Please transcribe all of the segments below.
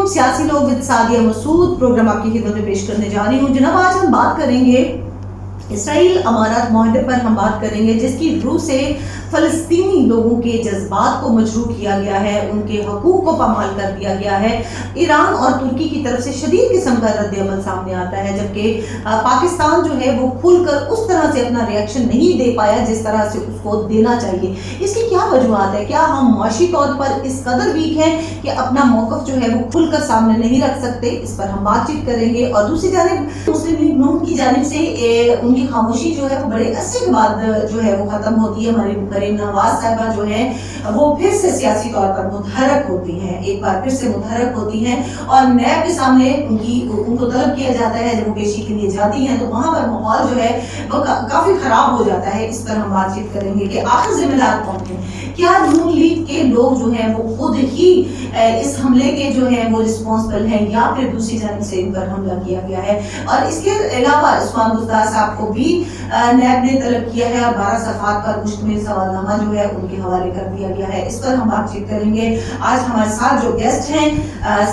علیکم، سیاسی لوگ ود سعدیہ مسعود پروگرام آپ کی خدمت میں پیش کرنے جا رہی ہوں. جناب آج ہم بات کریں گے اسرائیل امارات معاہدے پر ہم بات کریں گے جس کی روح سے فلسطینی لوگوں کے جذبات کو مجروح کیا گیا ہے، ان کے حقوق کو پامال کر دیا گیا ہے. ایران اور ترکی کی طرف سے شدید قسم کا رد عمل سامنے آتا ہے، جبکہ پاکستان جو ہے وہ کھل کر اس طرح سے اپنا ریئیکشن نہیں دے پایا جس طرح سے اس کو دینا چاہیے. اس کی کیا وجوہات ہے؟ کیا ہم معاشی طور پر اس قدر ویک ہیں کہ اپنا موقف جو ہے وہ کھل کر سامنے نہیں رکھ سکتے؟ اس پر ہم بات چیت کریں گے. اور دوسری جانب مسلم لیگ نون کی جانب سے ان کی خاموشی جو ہے وہ بڑے عرصے کے بعد جو ہے وہ ختم ہوتی ہے. ہماری مریم نواز صاحبہ جو ہے وہ پھر سے سیاسی طور پر متحرک ہوتی ہیں، ایک بار پھر سے متحرک ہوتی ہیں اور نیب کے سامنے ان کو طلب کیا جاتا ہے. جب وہ پیشی کے لیے جاتی ہیں تو وہاں پر ماحول جو ہے وہ کافی خراب ہو جاتا ہے. اس پر ہم بات چیت کریں گے کہ آخر ذمہ دار کون ہیں. کیا نون لیگ کے لوگ جو ہیں وہ خود ہی اس حملے کے جو ہیں وہ رسپانسبل ہیں یا پھر دوسری جانب سے ان پر حملہ کیا گیا ہے؟ اور اس کے علاوہ عثمان بزدار صاحب کو بھی نیب نے طلب کیا ہے اور 12 صفحات پر مشتمل سوالنامہ جو ہے ان کے حوالے کر دیا گیا ہے. اس پر ہم بات چیت کریں گے. آج ہمارے ساتھ جو گیسٹ ہیں،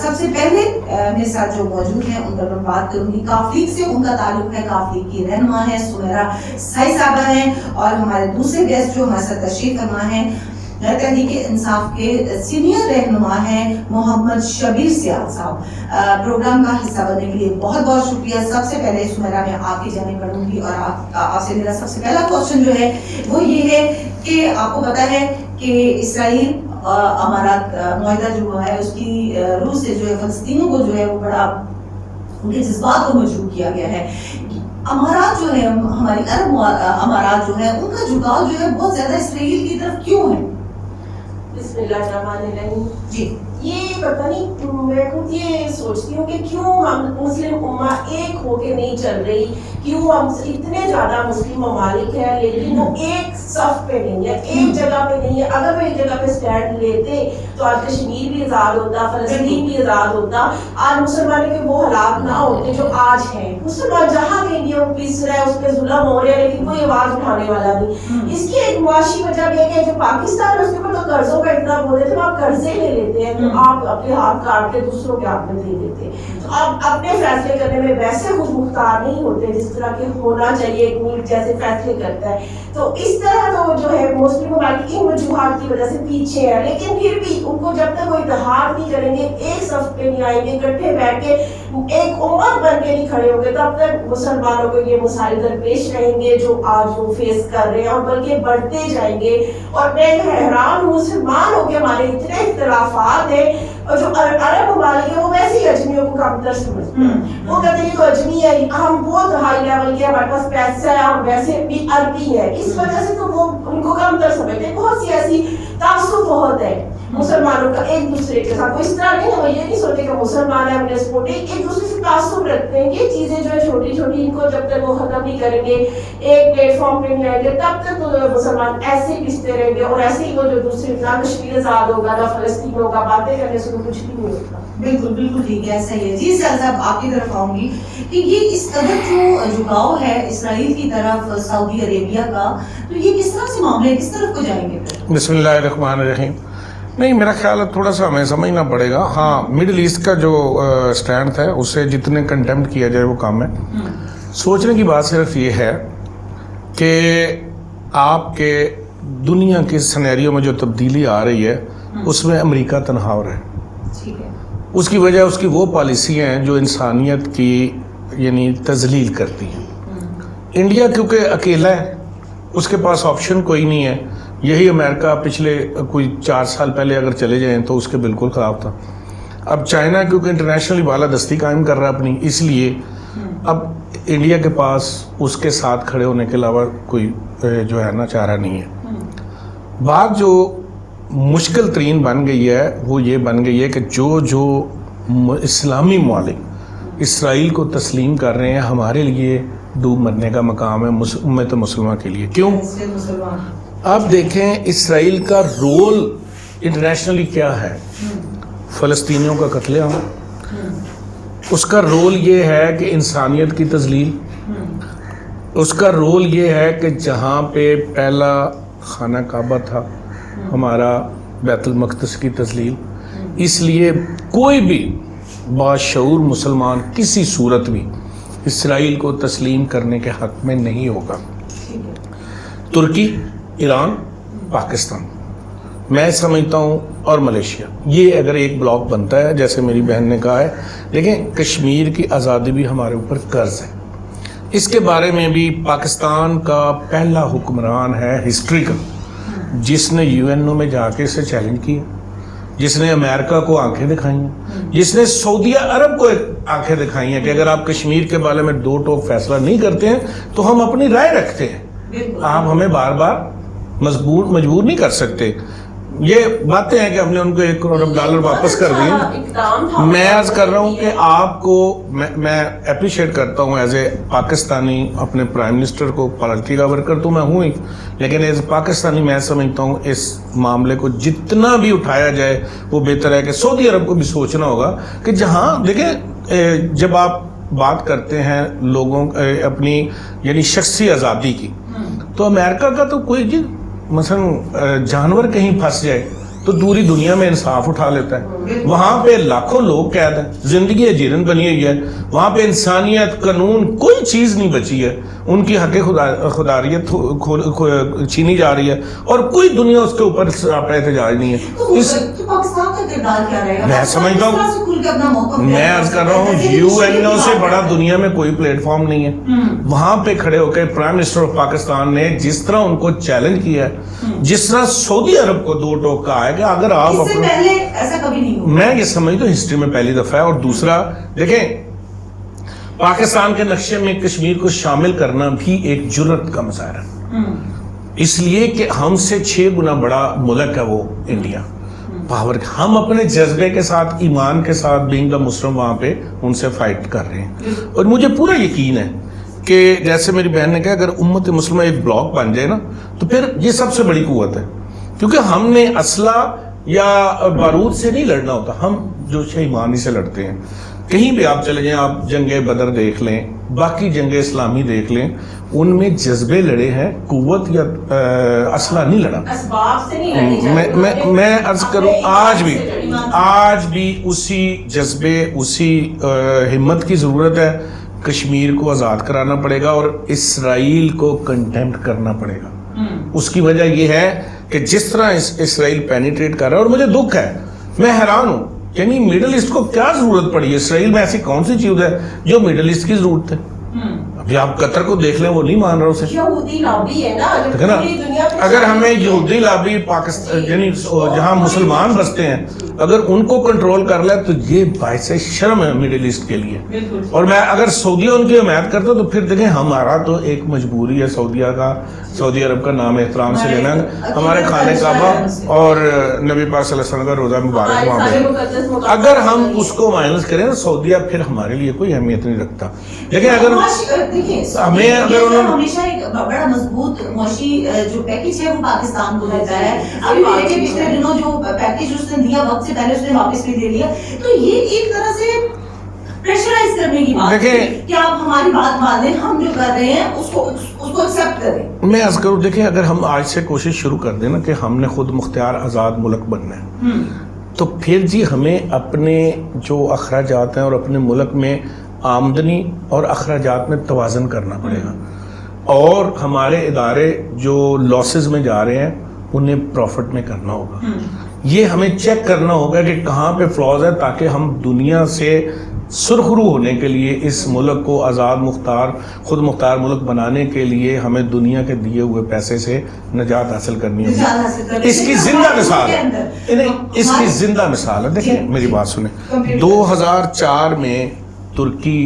سب سے پہلے میرے ساتھ جو موجود ہیں ان پر میں بات کروں گی. کاف لیگ سے ان کا تعلق ہے، کاف لیگ کی رہنما ہے سمیرا سائی صاحبہ ہیں. اور ہمارے دوسرے گیسٹ جو ہمارے ساتھ تشریف فرما ہیں، تحریک انصاف کے سینئر رہنما ہیں محمد شبیر سیال صاحب. پروگرام کا حصہ بننے کے لیے بہت بہت شکریہ. سب سے پہلے سمیرا میں آپ کی جانب بڑھوں گی اور آپ سے میرا سب سے پہلا کوشچن جو ہے وہ یہ ہے کہ آپ کو پتا ہے کہ اسرائیل امارات معاہدہ جو ہوا ہے اس کی روح سے جو ہے فلسطینیوں کو جو ہے وہ بڑا ان کے جذبات کو مجروح کیا گیا ہے. امارات جو ہے ہماری عرب امارات جو ہے ان کا جھکاؤ جو ہے بہت زیادہ اسرائیل کی طرف کیوں ہے؟ بسم اللہ الرحمن الرحیم. جی یہ پتہ نہیں، میں خود یہ سوچتی ہوں کہ کیوں ہم مسلم امہ ایک ہو کے نہیں چل رہی، کیوں ہم اتنے زیادہ مسلم ممالک ہیں لیکن وہ ایک صف پہ نہیں ہے، ایک جگہ پہ نہیں ہے. اگر وہ ایک جگہ پہ سٹینڈ لیتے تو آج کشمیر بھی آزاد ہوتا، فلسطین بھی آزاد ہوتا، آج مسلمانوں کے وہ حالات نہ ہوتے جو آج ہیں. مسلمان جہاں بھی انڈیا کو پیس رہا ہے، اس پہ ظلم ہو رہا ہے لیکن کوئی آواز اٹھانے والا نہیں. اس کی ایک معاشی وجہ یہ ہے کہ جو پاکستان ہے اس کے اوپر تو قرضوں کا اتنا بول رہے تھے، آپ قرضے لے لیتے ہیں تو آپ اپنے ہاتھ کاٹ کے دوسروں کے ہاتھ میں دے دیتے. تو آپ اپنے فیصلے کرنے میں ویسے خود مختار نہیں ہوتے جس طرح کے ہونا چاہیے ایک ملک جیسے فیصلے کرتا ہے. تو اس طرح تو جو ہے مسلم ممالک ان وجوہات کی وجہ سے پیچھے ہے، لیکن پھر بھی ان کو جب تک وہ اتحاد نہیں کریں گے، ایک صف پہ نہیں آئیں گے، اکٹھے بیٹھ کے ایک امت بن کے نہیں کھڑے ہوں گے، تب تک مسلمانوں کو یہ مسائل درپیش رہیں گے جو آج وہ فیس کر رہے ہیں اور بلکہ بڑھتے جائیں گے. اور میں حیران ہوں مسلمان ہو کے ہمارے اتنے اختلافات ہیں اور جو عرب ممالک ہیں وہ ویسے ہی اجمیوں کو کمتر سمجھتے ہیں. وہ کہتے ہیں کہ اجمی ہے، ہم بہت ہائی لیول کے، ہمارے پاس پیسہ ہے، ہم ویسے بھی عربی ہے، اس وجہ سے تو وہ ان کو کمتر سمجھتے ہیں. بہت سی ایسی تعصب بہت ہے مسلمانوں کا ایک دوسرے کے ساتھ. وہ اس طرح نہیں ہے، وہ یہ نہیں سوچتے کہ مسلمان ہے ہم نے سپورٹ، ایک دوسرے سے تعصب رکھتے ہیں. یہ چیزیں جو ہے چھوٹی چھوٹی ان کو جب تک وہ ختم نہیں کریں گے، ایک پلیٹ فارم پہ نہیں آئیں گے، تب تک تو مسلمان ایسے ہی پستے رہیں گے. اور ایسے ہی وہ جو دوسرے نہ کشمیر آزاد ہوگا نہ فلسطین ہوگا، باتیں کرنے سے کچھ بھی نہیں ہوتا. بالکل بالکل ٹھیک ہے، ایسا ہی ہے. جی سیال صاحب آپ کی طرف آؤں گی کہ یہ اس قدر جو جھکاؤ ہے اسرائیل کی طرف سعودی عربیہ کا، تو یہ کس طرح سے معاملے کس طرف کو جائیں گے پھر؟ بسم اللہ الرحمن الرحیم. نہیں، میرا خیال ہے تھوڑا سا ہمیں سمجھنا پڑے گا. ہاں، مڈل ایسٹ کا جو سٹینڈ ہے اسے جتنے کنٹمپٹ کیا جائے وہ کام ہے. سوچنے کی بات صرف یہ ہے کہ آپ کے دنیا کے سینیریو میں جو تبدیلی آ رہی ہے اس میں امریکہ تنہا ہو رہا ہے. اس کی وجہ اس کی وہ پالیسی ہیں جو انسانیت کی یعنی تذلیل کرتی ہیں. انڈیا کیونکہ اکیلا ہے، اس کے پاس آپشن کوئی نہیں ہے. یہی امریکہ پچھلے کوئی 4 سال پہلے اگر چلے جائیں تو اس کے بالکل خراب تھا. اب چائنا کیونکہ انٹرنیشنلی بالادستی قائم کر رہا ہے اپنی، اس لیے اب انڈیا کے پاس اس کے ساتھ کھڑے ہونے کے علاوہ کوئی جو ہے نا چارہ نہیں ہے. بات جو مشکل ترین بن گئی ہے وہ یہ بن گئی ہے کہ جو اسلامی ممالک اسرائیل کو تسلیم کر رہے ہیں، ہمارے لیے ڈوب مرنے کا مقام ہے امت مسلمہ کے لیے. کیوں؟ آپ دیکھیں اسرائیل کا رول انٹرنیشنلی کیا ہے. فلسطینیوں کا قتل عام، اس کا رول یہ ہے کہ انسانیت کی تذلیل، اس کا رول یہ ہے کہ جہاں پہ پہلا خانہ کعبہ تھا ہمارا بیت المقدس کی تذلیل. اس لیے کوئی بھی باشعور مسلمان کسی صورت بھی اسرائیل کو تسلیم کرنے کے حق میں نہیں ہوگا. ترکی، ایران، پاکستان میں سمجھتا ہوں اور ملیشیا، یہ اگر ایک بلاک بنتا ہے جیسے میری بہن نے کہا ہے، لیکن کشمیر کی آزادی بھی ہمارے اوپر قرض ہے. اس کے بارے میں بھی پاکستان کا پہلا حکمران ہے ہسٹریکل جس نے UN میں جا کے اسے چیلنج کیا، جس نے امریکہ کو آنکھیں دکھائی ہیں، جس نے سعودیہ عرب کو آنکھیں دکھائی ہیں کہ اگر آپ کشمیر کے بارے میں دو ٹوک فیصلہ نہیں کرتے ہیں تو ہم اپنی رائے رکھتے ہیں، آپ ہمیں بار بار مجبور نہیں کر سکتے. یہ باتیں ہیں کہ ہم نے ان کو $1 کروڑ واپس کر دیے. میں عرض کر رہا ہوں کہ آپ کو میں اپریشیٹ کرتا ہوں ایز اے پاکستانی، اپنے پرائم منسٹر کو، پالیٹیکل ورکر تو میں ہوں ہی، لیکن ایز اے پاکستانی میں سمجھتا ہوں اس معاملے کو جتنا بھی اٹھایا جائے وہ بہتر ہے. کہ سعودی عرب کو بھی سوچنا ہوگا کہ جہاں دیکھیں جب آپ بات کرتے ہیں لوگوں اپنی یعنی شخصی آزادی کی، تو امریکہ کا تو کوئی مثلا جانور کہیں پھنس جائے تو دوری دنیا میں انصاف اٹھا لیتا ہے. وہاں پہ لاکھوں لوگ قید ہیں، زندگی اجیرن بنی ہوئی ہے، وہاں پہ انسانیت، قانون، کوئی چیز نہیں بچی ہے، ان کی حق خوداریت چھینی جا رہی ہے اور کوئی دنیا اس کے اوپر سراپا احتجاج نہیں ہے. پاکستان کا کردار کیا رہے گا؟ میں سمجھتا ہوں، میں عرض کر رہا ہوں UN سے بڑا دنیا میں کوئی پلیٹ فارم نہیں ہے. وہاں پہ کھڑے ہو کے پرائم منسٹر آف پاکستان نے جس طرح ان کو چیلنج کیا ہے، جس طرح سعودی عرب کو دو ٹوک کہا ہے کہ اگر آپ ایسا کبھی نہیں ہوا، میں یہ سمجھتا ہوں ہسٹری میں پہلی دفعہ ہے. اور دوسرا دیکھیں پاکستان کے نقشے میں کشمیر کو شامل کرنا بھی ایک جرأت کا مظاہرہ ہے، اس لیے کہ ہم سے 6 گنا بڑا ملک ہے وہ انڈیا پاور. ہم اپنے جذبے کے ساتھ، ایمان کے ساتھ بینگ دا مسلم وہاں پہ ان سے فائٹ کر رہے ہیں. اور مجھے پورا یقین ہے کہ جیسے میری بہن نے کہا اگر امت مسلمہ ایک بلاک بن جائے نا تو پھر یہ سب سے بڑی قوت ہے. کیونکہ ہم نے اسلحہ یا بارود سے نہیں لڑنا ہوتا، ہم جو ایمانی سے لڑتے ہیں. کہیں بھی آپ چلے جائیں، آپ جنگ بدر دیکھ لیں، باقی جنگ اسلامی دیکھ لیں، ان میں جذبے لڑے ہیں، قوت یا اسلحہ نہیں لڑا. اسباب سے نہیں. میں عرض کروں آج بھی اسی جذبے، اسی ہمت کی ضرورت ہے. کشمیر کو آزاد کرانا پڑے گا اور اسرائیل کو کنٹمپٹ کرنا پڑے گا. اس کی وجہ یہ ہے کہ جس طرح اسرائیل پینیٹریٹ کر رہا ہے، اور مجھے دکھ ہے، میں حیران ہوں، یعنی میڈل ایسٹ کو کیا ضرورت پڑی ہے؟ اسرائیل میں ایسی کون سی چیز ہے جو میڈل ایسٹ کی ضرورت ہے؟ ابھی آپ قطر کو دیکھ لیں، وہ نہیں مان رہا اسے. یہودی لابی ہے نا، اگر ہمیں یہودی لابی پاکستان یعنی جہاں مسلمان بستے ہیں اگر ان کو کنٹرول کر لے تو یہ باعث شرم ہے میڈل ایسٹ کے لیے. اور میں اگر سعودیہ ان کی حمایت کرتا تو پھر دیکھیں ہمارا تو ایک مجبوری ہے سعودی عرب کا نام احترام سے لینا، ہمارے خانہ کعبہ اور نبی پاک صلی اللہ علیہ وسلم کا روزہ مبارک وہاں پہ. اگر ہم اس کو مائنس کریں تو سعودیہ پھر ہمارے لیے کوئی اہمیت نہیں رکھتا. لیکن اگر ہمیں ہمیشہ ایک بڑا مضبوط معاشی جو پیکیج ہے وہ پاکستان کو دیتا ہے. ابھی پچھلے دنوں جو پیکیج اس نے دیا وقت سے پہلے اس نے واپس بھی دے لیا، تو یہ ایک طرح سے پریشرائز کرنے کی بات ہے کہ آپ ہماری بات مانیں، ہم جو کر رہے ہیں اس کو ایکسپٹ کریں. میں عرض کروں دیکھیں اگر ہم آج سے کوشش شروع کر دیں نا کہ ہم نے خود مختار آزاد ملک بننا ہے، تو پھر جی ہمیں اپنے جو اخراجات ہیں اور اپنے ملک میں آمدنی اور اخراجات میں توازن کرنا پڑے گا، اور ہمارے ادارے جو لاسز میں جا رہے ہیں انہیں پروفٹ میں کرنا ہوگا. یہ ہمیں چیک کرنا ہوگا کہ کہاں پہ فلاز ہے تاکہ ہم دنیا سے سرخرو ہونے کے لیے اس ملک کو آزاد خود مختار ملک بنانے کے لیے ہمیں دنیا کے دیے ہوئے پیسے سے نجات حاصل کرنی ہوگی. اس کی زندہ مثال ہے، اس کی زندہ مثال ہے. دیکھیں میری بات سنیں، 2004 میں ترکی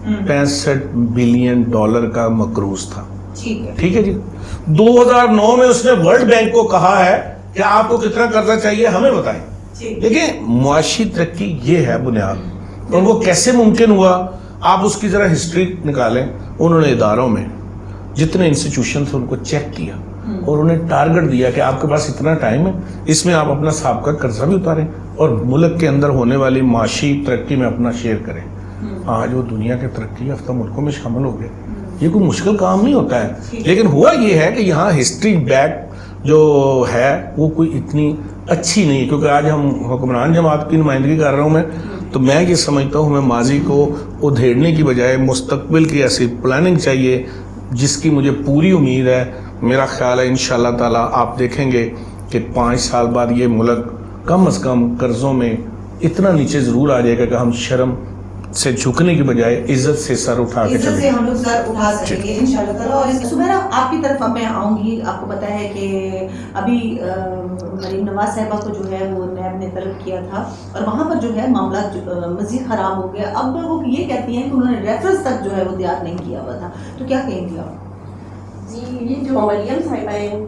$65 بلین کا مقروض تھا، ٹھیک ہے جی. 2009 میں اس نے ورلڈ بینک کو کہا ہے کہ آپ کو کتنا قرضہ چاہیے ہمیں بتائیں. دیکھیں معاشی ترقی یہ ہے بنیاد، اور وہ کیسے ممکن ہوا؟ آپ اس کی ذرا ہسٹری نکالیں. انہوں نے اداروں میں جتنے انسٹیٹیوشنز ان کو چیک کیا اور انہیں ٹارگٹ دیا کہ آپ کے پاس اتنا ٹائم ہے، اس میں آپ اپنا سابقہ قرضہ بھی اتاریں اور ملک کے اندر ہونے والی معاشی ترقی میں اپنا شیئر کریں. آج وہ دنیا کے ترقی یافتہ ملکوں میں شامل ہو گئے. یہ کوئی مشکل کام نہیں ہوتا ہے، لیکن ہوا یہ ہے کہ یہاں ہسٹری بیک جو ہے وہ کوئی اتنی اچھی نہیں، کیونکہ آج ہم حکمران جماعت کی نمائندگی کر رہا ہوں میں، تو میں یہ سمجھتا ہوں ہمیں ماضی کو ادھیڑنے کی بجائے مستقبل کی ایسی پلاننگ چاہیے جس کی مجھے پوری امید ہے. میرا خیال ہے انشاءاللہ تعالیٰ آپ دیکھیں گے کہ 5 سال بعد یہ ملک کم از کم قرضوں میں اتنا نیچے ضرور آ جائے گا کہ ہم شرم سے جھکنے کی بجائے عزت سے سر اٹھا کے عزت سے چلیں. ہم لوگ سر اٹھا سکیں گے انشاءاللہ تعالیٰ. اور سمیرہ آپ کی طرف میں آؤں گی. آپ کو پتہ ہے کہ ابھی مریم نواز صاحبہ کو جو ہے وہ نیب نے طلب کیا تھا اور وہاں پر جو ہے معاملہ مزید خراب ہو گیا. اب وہ یہ کہتی ہیں کہ انہوں نے ریفرنس تک جو ہے وہ تیار نہیں کیا ہوا تھا. تو کیا کہیں گے آپ؟ جی یہ جو مریم صاحبہ ہیں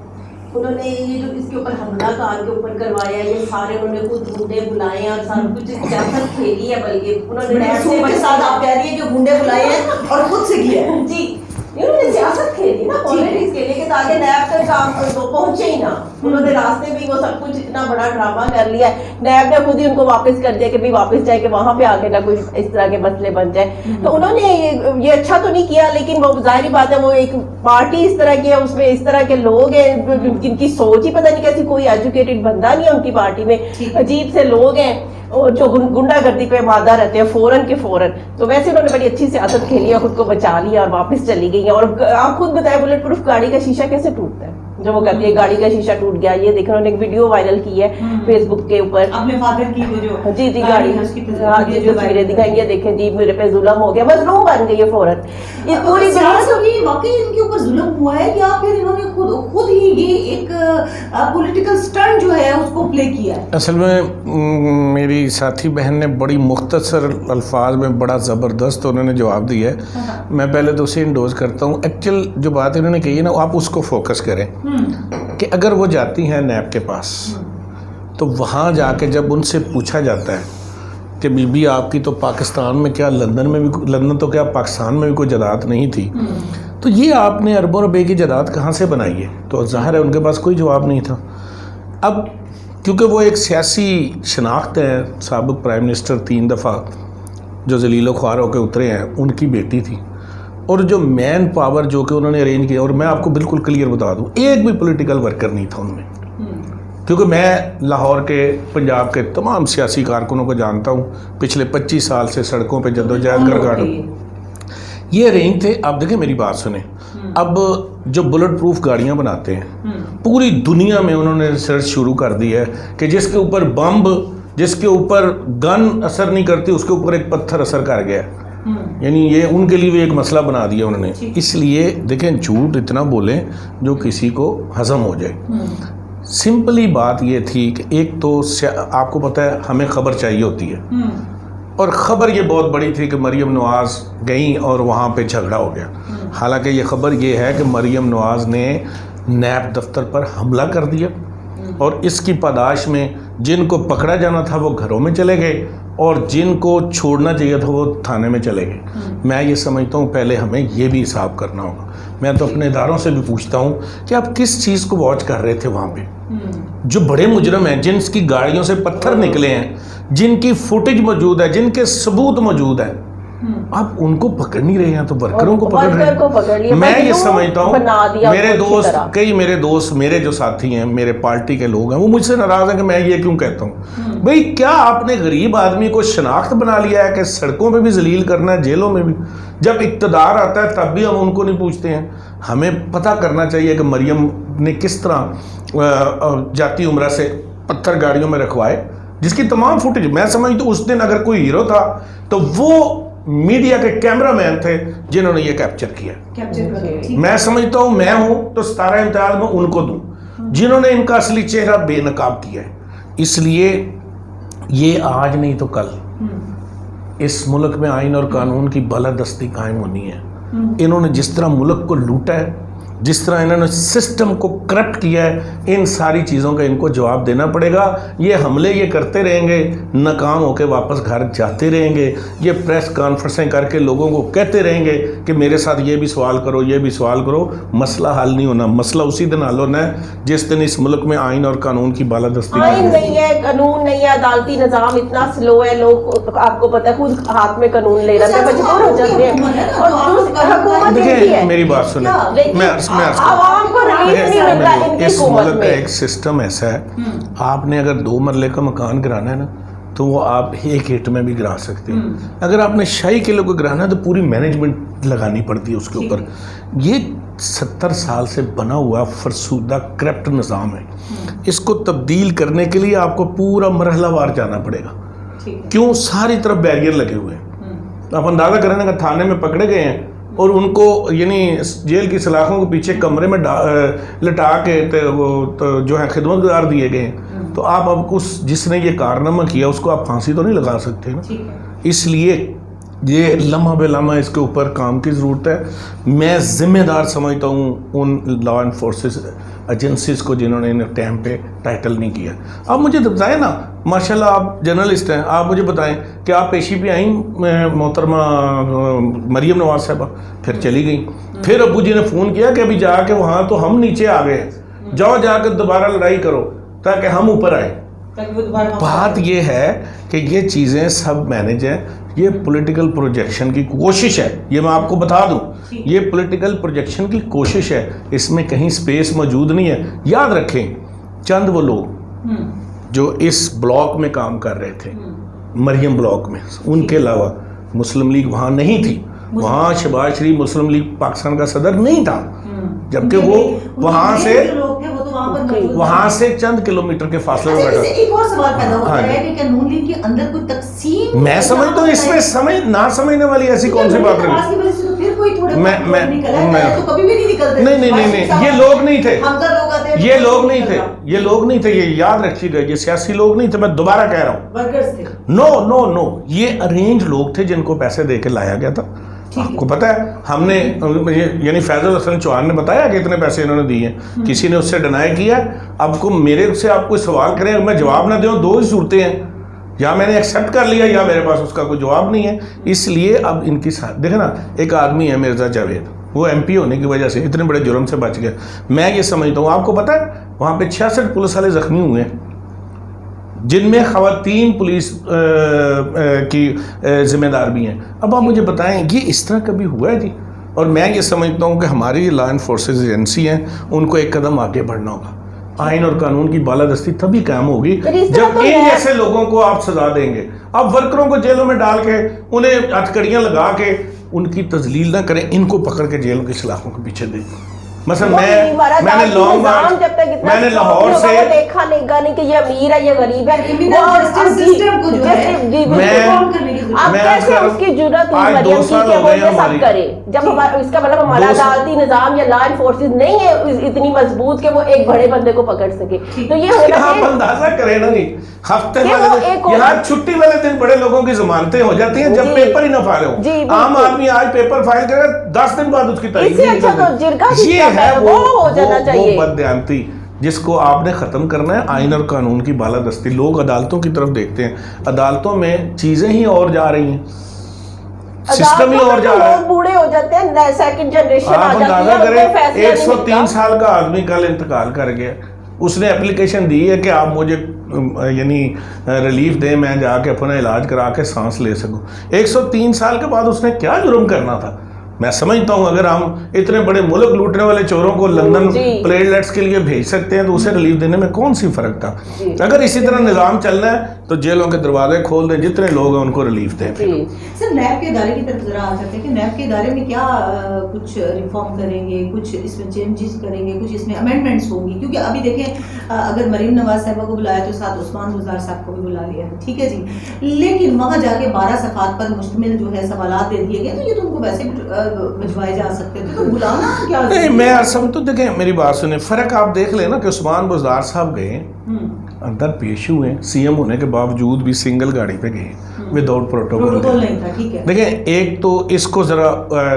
انہوں نے یہ جو اس کے اوپر حملہ کار کے اوپر کروایا یہ سارے انہوں نے خود گنڈے بلائے اور سب کچھ سیاست کھیلی ہے بلکہ انہوں نے رسوم کے ساتھ آپ کہہ رہی ہیں کہ گنڈے بلائے ہیں اور خود سے کیا ہے. جی انہوں نے سیاست کھیلی نا پالیٹکس کے لیے کہ تاکہ نیب تک کام تو پہنچے ہی نہ. انہوں نے راستے بھی وہ سب کچھ اتنا بڑا ڈرامہ کر لیا ہے. نیب نے خود ہی ان کو واپس کر دیا کہ بھی واپس جائے کہ وہاں پہ آگے نہ کوئی اس طرح کے مسئلے بن جائے. تو انہوں نے یہ اچھا تو نہیں کیا لیکن وہ ظاہری بات ہے وہ ایک پارٹی اس طرح کی ہے اس میں اس طرح کے لوگ ہیں جن کی سوچ ہی پتہ نہیں کیسی کوئی ایجوکیٹڈ بندہ نہیں ہے ان کی پارٹی میں. عجیب سے لوگ ہیں جو گنڈا گردی پہ مادہ رہتے ہیں فوراً کے فوراً. تو ویسے انہوں نے بڑی اچھی سیاست کھیلی اور خود کو بچا لیا اور واپس چلی گئی ہیں. اور آپ خود بتائیں بلٹ پروف گاڑی کا شیشہ کیسے ٹوٹتا ہے جو وہ کہتی ہے گاڑی کا شیشہ ٹوٹ گیا. یہ دیکھیں انہوں نے ایک ویڈیو وائرل کی ہے فیس بک کے اوپر اپنے فادر کی وہ جو جی گاڑی تصویریں دکھائیں یہ دیکھیں جی میرے پہ ظلم ہو گیا مظلوم بن گئی ہے فوراً. یہ پوری واقعی ان کے اوپر ظلم ہوا ہے یا پھر انہوں نے خود ہی یہ ایک پولیٹیکل سٹنٹ جو ہے اس کو پلے کیا ہے؟ اصل میں میری ساتھی بہن نے بڑی مختصر الفاظ میں بڑا زبردست انہوں نے جواب دیا ہے. میں پہلے تو اسے انڈوز کرتا ہوں. ایکچوئل جو بات انہوں نے کہی ہے نا آپ اس کو فوکس کریں کہ اگر وہ جاتی ہیں نیب کے پاس تو وہاں جا کے جب ان سے پوچھا جاتا ہے کہ بی بی آپ کی تو پاکستان میں کیا لندن تو کیا پاکستان میں بھی کوئی جائیداد نہیں تھی تو یہ آپ نے اربوں روپے کی جائیداد کہاں سے بنائی ہے؟ تو ظاہر ہے ان کے پاس کوئی جواب نہیں تھا. اب کیونکہ وہ ایک سیاسی شناخت ہے سابق پرائم منسٹر 3 دفعہ جو ذلیل و خوار ہو کے اترے ہیں ان کی بیٹی تھی اور جو مین پاور جو کہ انہوں نے ارینج کیا. اور میں آپ کو بالکل کلیئر بتا دوں ایک بھی پولیٹیکل ورکر نہیں تھا ان میں کیونکہ میں لاہور کے پنجاب کے تمام سیاسی کارکنوں کو جانتا ہوں پچھلے 25 سال سے سڑکوں پہ جدوجہد کر گاڑوں یہ ارینج تھے. اب دیکھیں میری بات سنیں. اب جو بلٹ پروف گاڑیاں بناتے ہیں پوری دنیا میں انہوں نے ریسرچ شروع کر دی ہے کہ جس کے اوپر بمب جس کے اوپر گن اثر نہیں کرتی اس کے اوپر ایک پتھر اثر کر گیا. یعنی یہ ان کے لیے بھی ایک مسئلہ بنا دیا انہوں نے. اس لیے دیکھیں جھوٹ اتنا بولیں جو کسی کو ہضم ہو جائے. سمپلی بات یہ تھی کہ ایک تو آپ کو پتہ ہے ہمیں خبر چاہیے ہوتی ہے اور خبر یہ بہت بڑی تھی کہ مریم نواز گئیں اور وہاں پہ جھگڑا ہو گیا. حالانکہ یہ خبر یہ ہے کہ مریم نواز نے نیب دفتر پر حملہ کر دیا اور اس کی پاداش میں جن کو پکڑا جانا تھا وہ گھروں میں چلے گئے اور جن کو چھوڑنا چاہیے تھا وہ تھانے میں چلے گئے. میں یہ سمجھتا ہوں پہلے ہمیں یہ بھی حساب کرنا ہوگا. میں تو اپنے اداروں سے بھی پوچھتا ہوں کہ آپ کس چیز کو واچ کر رہے تھے وہاں پہ. جو بڑے مجرم ہیں جن کی گاڑیوں سے پتھر نکلے ہیں جن کی فوٹیج موجود ہے جن کے ثبوت موجود ہیں آپ ان کو پکڑ نہیں رہے ہیں تو ورکروں کو پکڑ رہے ہیں. میں یہ سمجھتا ہوں میرے دوست میرے جو ساتھی ہیں میرے پارٹی کے لوگ ہیں وہ مجھ سے ناراض ہیں کہ میں یہ کیوں کہتا ہوں. بھئی کیا آپ نے غریب آدمی کو شناخت بنا لیا ہے کہ سڑکوں پہ بھی ذلیل کرنا ہے جیلوں میں بھی؟ جب اقتدار آتا ہے تب بھی ہم ان کو نہیں پوچھتے ہیں. ہمیں پتہ کرنا چاہیے کہ مریم نے کس طرح جاتی عمرہ سے پتھر گاڑیوں میں رکھوائے جس کی تمام فوٹیج میں سمجھتا ہوں اس دن اگر کوئی ہیرو تھا تو وہ میڈیا کے کیمرہ مین تھے جنہوں نے یہ کیپچر کیا. میں سمجھتا ہوں میں ہوں تو 17 امتیاز میں ان کو دوں جنہوں نے ان کا اصلی چہرہ بے نقاب کیا ہے. اس لیے یہ آج نہیں تو کل اس ملک میں آئین اور قانون کی بالادستی قائم ہونی ہے. انہوں نے جس طرح ملک کو لوٹا ہے جس طرح انہوں نے سسٹم کو کرپٹ کیا ہے ان ساری چیزوں کا ان کو جواب دینا پڑے گا. یہ حملے یہ کرتے رہیں گے ناکام ہو کے واپس گھر جاتے رہیں گے. یہ پریس کانفرنسیں کر کے لوگوں کو کہتے رہیں گے کہ میرے ساتھ یہ بھی سوال کرو یہ بھی سوال کرو. مسئلہ حل نہیں ہونا. مسئلہ اسی دن حل ہونا ہے جس دن اس ملک میں آئین اور قانون کی بالادستی نہیں ہے قانون نہیں ہے عدالتی نظام اتنا سلو ہے. لوگ آپ کو پتہ ہے خود ہاتھ میں قانون لے رہے ہیں مجبور ہو جاتے ہیں. اور دیکھیں میری بات سنیں اس ملک کا ایک سسٹم ایسا ہے آپ نے اگر 2 مرلے کا مکان گرانا ہے نا تو وہ آپ ایک ہٹ میں بھی گرا سکتے ہیں. اگر آپ نے شاہی قلعے کو گرانا ہے تو پوری مینجمنٹ لگانی پڑتی ہے اس کے اوپر. یہ 70 سال سے بنا ہوا فرسودہ کرپٹ نظام ہے. اس کو تبدیل کرنے کے لیے آپ کو پورا مرحلہ وار جانا پڑے گا. کیوں؟ ساری طرف بیریئر لگے ہوئے ہیں. آپ اندازہ کریں کہ تھانے میں پکڑے گئے ہیں اور ان کو یعنی جیل کی سلاخوں کے پیچھے کمرے میں لٹا کے جو ہے خدمت گزار دیے گئے ہیں. تو آپ اب جس نے یہ کارنامہ کیا اس کو آپ پھانسی تو نہیں لگا سکتے نا. اس لیے یہ لمحہ بے لمحہ اس کے اوپر کام کی ضرورت ہے. میں ذمہ دار سمجھتا ہوں ان لا انفورسز ایجنسیز کو جنہوں نے ٹائم پہ ٹائٹل نہیں کیا. آپ مجھے بتائیں نا، ماشاءاللہ آپ جرنلسٹ ہیں، آپ مجھے بتائیں کہ آپ پیشی پہ آئیں محترمہ مریم نواز صاحبہ، پھر چلی گئیں، پھر ابو جی نے فون کیا کہ ابھی جا کے وہاں تو ہم نیچے آ گئے ہیں، جاؤ جا کے دوبارہ لڑائی کرو تاکہ ہم اوپر آئیں. بات یہ ہے کہ یہ چیزیں سب مینج ہیں. یہ پولیٹیکل پروجیکشن کی کوشش ہے، یہ میں آپ کو بتا دوں، یہ پولیٹیکل پروجیکشن کی کوشش ہے. اس میں کہیں سپیس موجود نہیں ہے. یاد رکھیں چند وہ لوگ جو اس بلاک میں کام کر رہے تھے، مریم بلاک میں، ان کے علاوہ مسلم لیگ وہاں نہیں تھی. وہاں شہباز شریف مسلم لیگ پاکستان کا صدر نہیں تھا، جبکہ وہ وہاں سے چند کلومیٹر کے فاصلے میں بیٹھا. ایک اور سوال پیدا ہوتا ہے کہ کیا نون لیگ کے اندر کوئی تقسیم؟ میں سمجھتا ہوں اس میں نہ سمجھنے والی ایسی کون سی بات نہیں. یہ لوگ نہیں تھے، یہ لوگ نہیں تھے، یہ یاد رکھیے گا، یہ سیاسی لوگ نہیں تھے. میں دوبارہ کہہ رہا ہوں، نو یہ ارینج لوگ تھے جن کو پیسے دے کے لایا گیا تھا. آپ کو پتا ہے ہم نے یعنی فیض الحسن چوہان نے بتایا کہ اتنے پیسے انہوں نے دیے ہیں، کسی نے اس سے ڈینائی کیا. اب کو میرے سے آپ کوئی سوال کریں اور میں جواب نہ دوں، دو ہی صورتیں ہیں، یا میں نے ایکسیپٹ کر لیا یا میرے پاس اس کا کوئی جواب نہیں ہے. اس لیے اب ان کی ساتھ دیکھیں نا، ایک آدمی ہے مرزا جاوید، وہ ایم پی ہونے کی وجہ سے اتنے بڑے جرم سے بچ گیا. میں یہ سمجھتا ہوں، آپ کو پتا ہے وہاں پہ 66 پولیس والے زخمی ہوئے ہیں، جن میں خواتین پولیس کی ذمہ دار بھی ہیں. اب آپ مجھے بتائیں یہ اس طرح کبھی ہوا ہے جی؟ اور میں یہ سمجھتا ہوں کہ ہماری لا انفورسز ایجنسی ہیں، ان کو ایک قدم آگے بڑھنا ہوگا. آئین اور قانون کی بالادستی تبھی قائم ہوگی جب ان جیسے لوگوں کو آپ سزا دیں گے. آپ ورکروں کو جیلوں میں ڈال کے انہیں ہتھکڑیاں لگا کے ان کی تذلیل نہ کریں، ان کو پکڑ کے جیلوں کی سلاخوں کے پیچھے دیں. مثلا میں نے لانگ مارچ، میں نے لاہور سے دیکھا نہیں کہ یہ امیر ہے یہ غریب ہے، اس کی ضرورت مریم کی کہ وہ یہ سب کرے. جب اس کا مطلب ہمارا عدالتی نظام یا لا انفورسز نہیں ہے اتنی مضبوط کہ وہ ایک بڑے بندے کو پکڑ سکے. تو یہ ہونا آپ اندازہ کریں نا جی، ہفتے والے یہاں چھٹی والے دن بڑے لوگوں کی ضمانتیں ہو جاتی ہیں جب پیپر ہی نہ فائل ہو. عام آدمی آج پیپر فائل کرے 10 دن بعد اس کی تاریخ. یہ ہے وہ بددیانتی جس کو آپ نے ختم کرنا ہے. آئین اور قانون کی بالادستی. لوگ عدالتوں کی طرف دیکھتے ہیں، عدالتوں میں چیزیں ہی اور جا رہی ہیں، سسٹم ہی اور جا رہا ہے. بوڑھے ہو جاتے ہیں، سیکنڈ جنریشن آپ اندازہ کریں 103 سال کا آدمی کل انتقال کر گیا. اس نے اپلیکیشن دی ہے کہ آپ مجھے یعنی ریلیف دیں، میں جا کے اپنا علاج کرا کے سانس لے سکوں. 103 سال کے بعد اس نے کیا جرم کرنا تھا؟ میں سمجھتا ہوں اگر ہم اتنے بڑے ملک لوٹنے والے چوروں کو لندن پلیٹلیٹس کے لیے بھیج سکتے ہیں تو اسے ریلیف دینے میں کون سی فرق تھا؟ اگر اسی طرح نظام چلنا ہے تو جیلوں کے دروازے کھول دیں، جتنے لوگ ہیں ان کو ریلیف دیں. سر نیب کے ادارے کی طرف ذرا آ جاتے ہیں کہ نیب کے ادارے میں کیا کچھ ریفارم کریں گے، کچھ اس میں چینجز کریں گے، کچھ اس میں امینڈمنٹس ہوں گی؟ کیونکہ ابھی دیکھیں اگر مریم نواز صاحبہ کو بلایا تو ساتھ عثمان بزدار صاحب کو بھی بلا لیا ہے، ٹھیک ہے جی، لیکن وہاں جا کے 12 صفحات پر مشتمل جو ہے سوالات دے دیے گئے، تو یہ تو ان کو ویسے بھجوائے جا سکتے تھے، تو بلانا کیا؟ نہیں میں سب تو دیکھیں میری بات سنیں، فرق آپ دیکھ لیں نا کہ عثمان بزدار صاحب گئے اندر پیش ہوئے، سی ایم ہونے کے باوجود بھی سنگل گاڑی پہ گئے وداؤٹ پروٹوکول نہیں تھا. ٹھیک ہے، دیکھیں ایک تو اس کو ذرا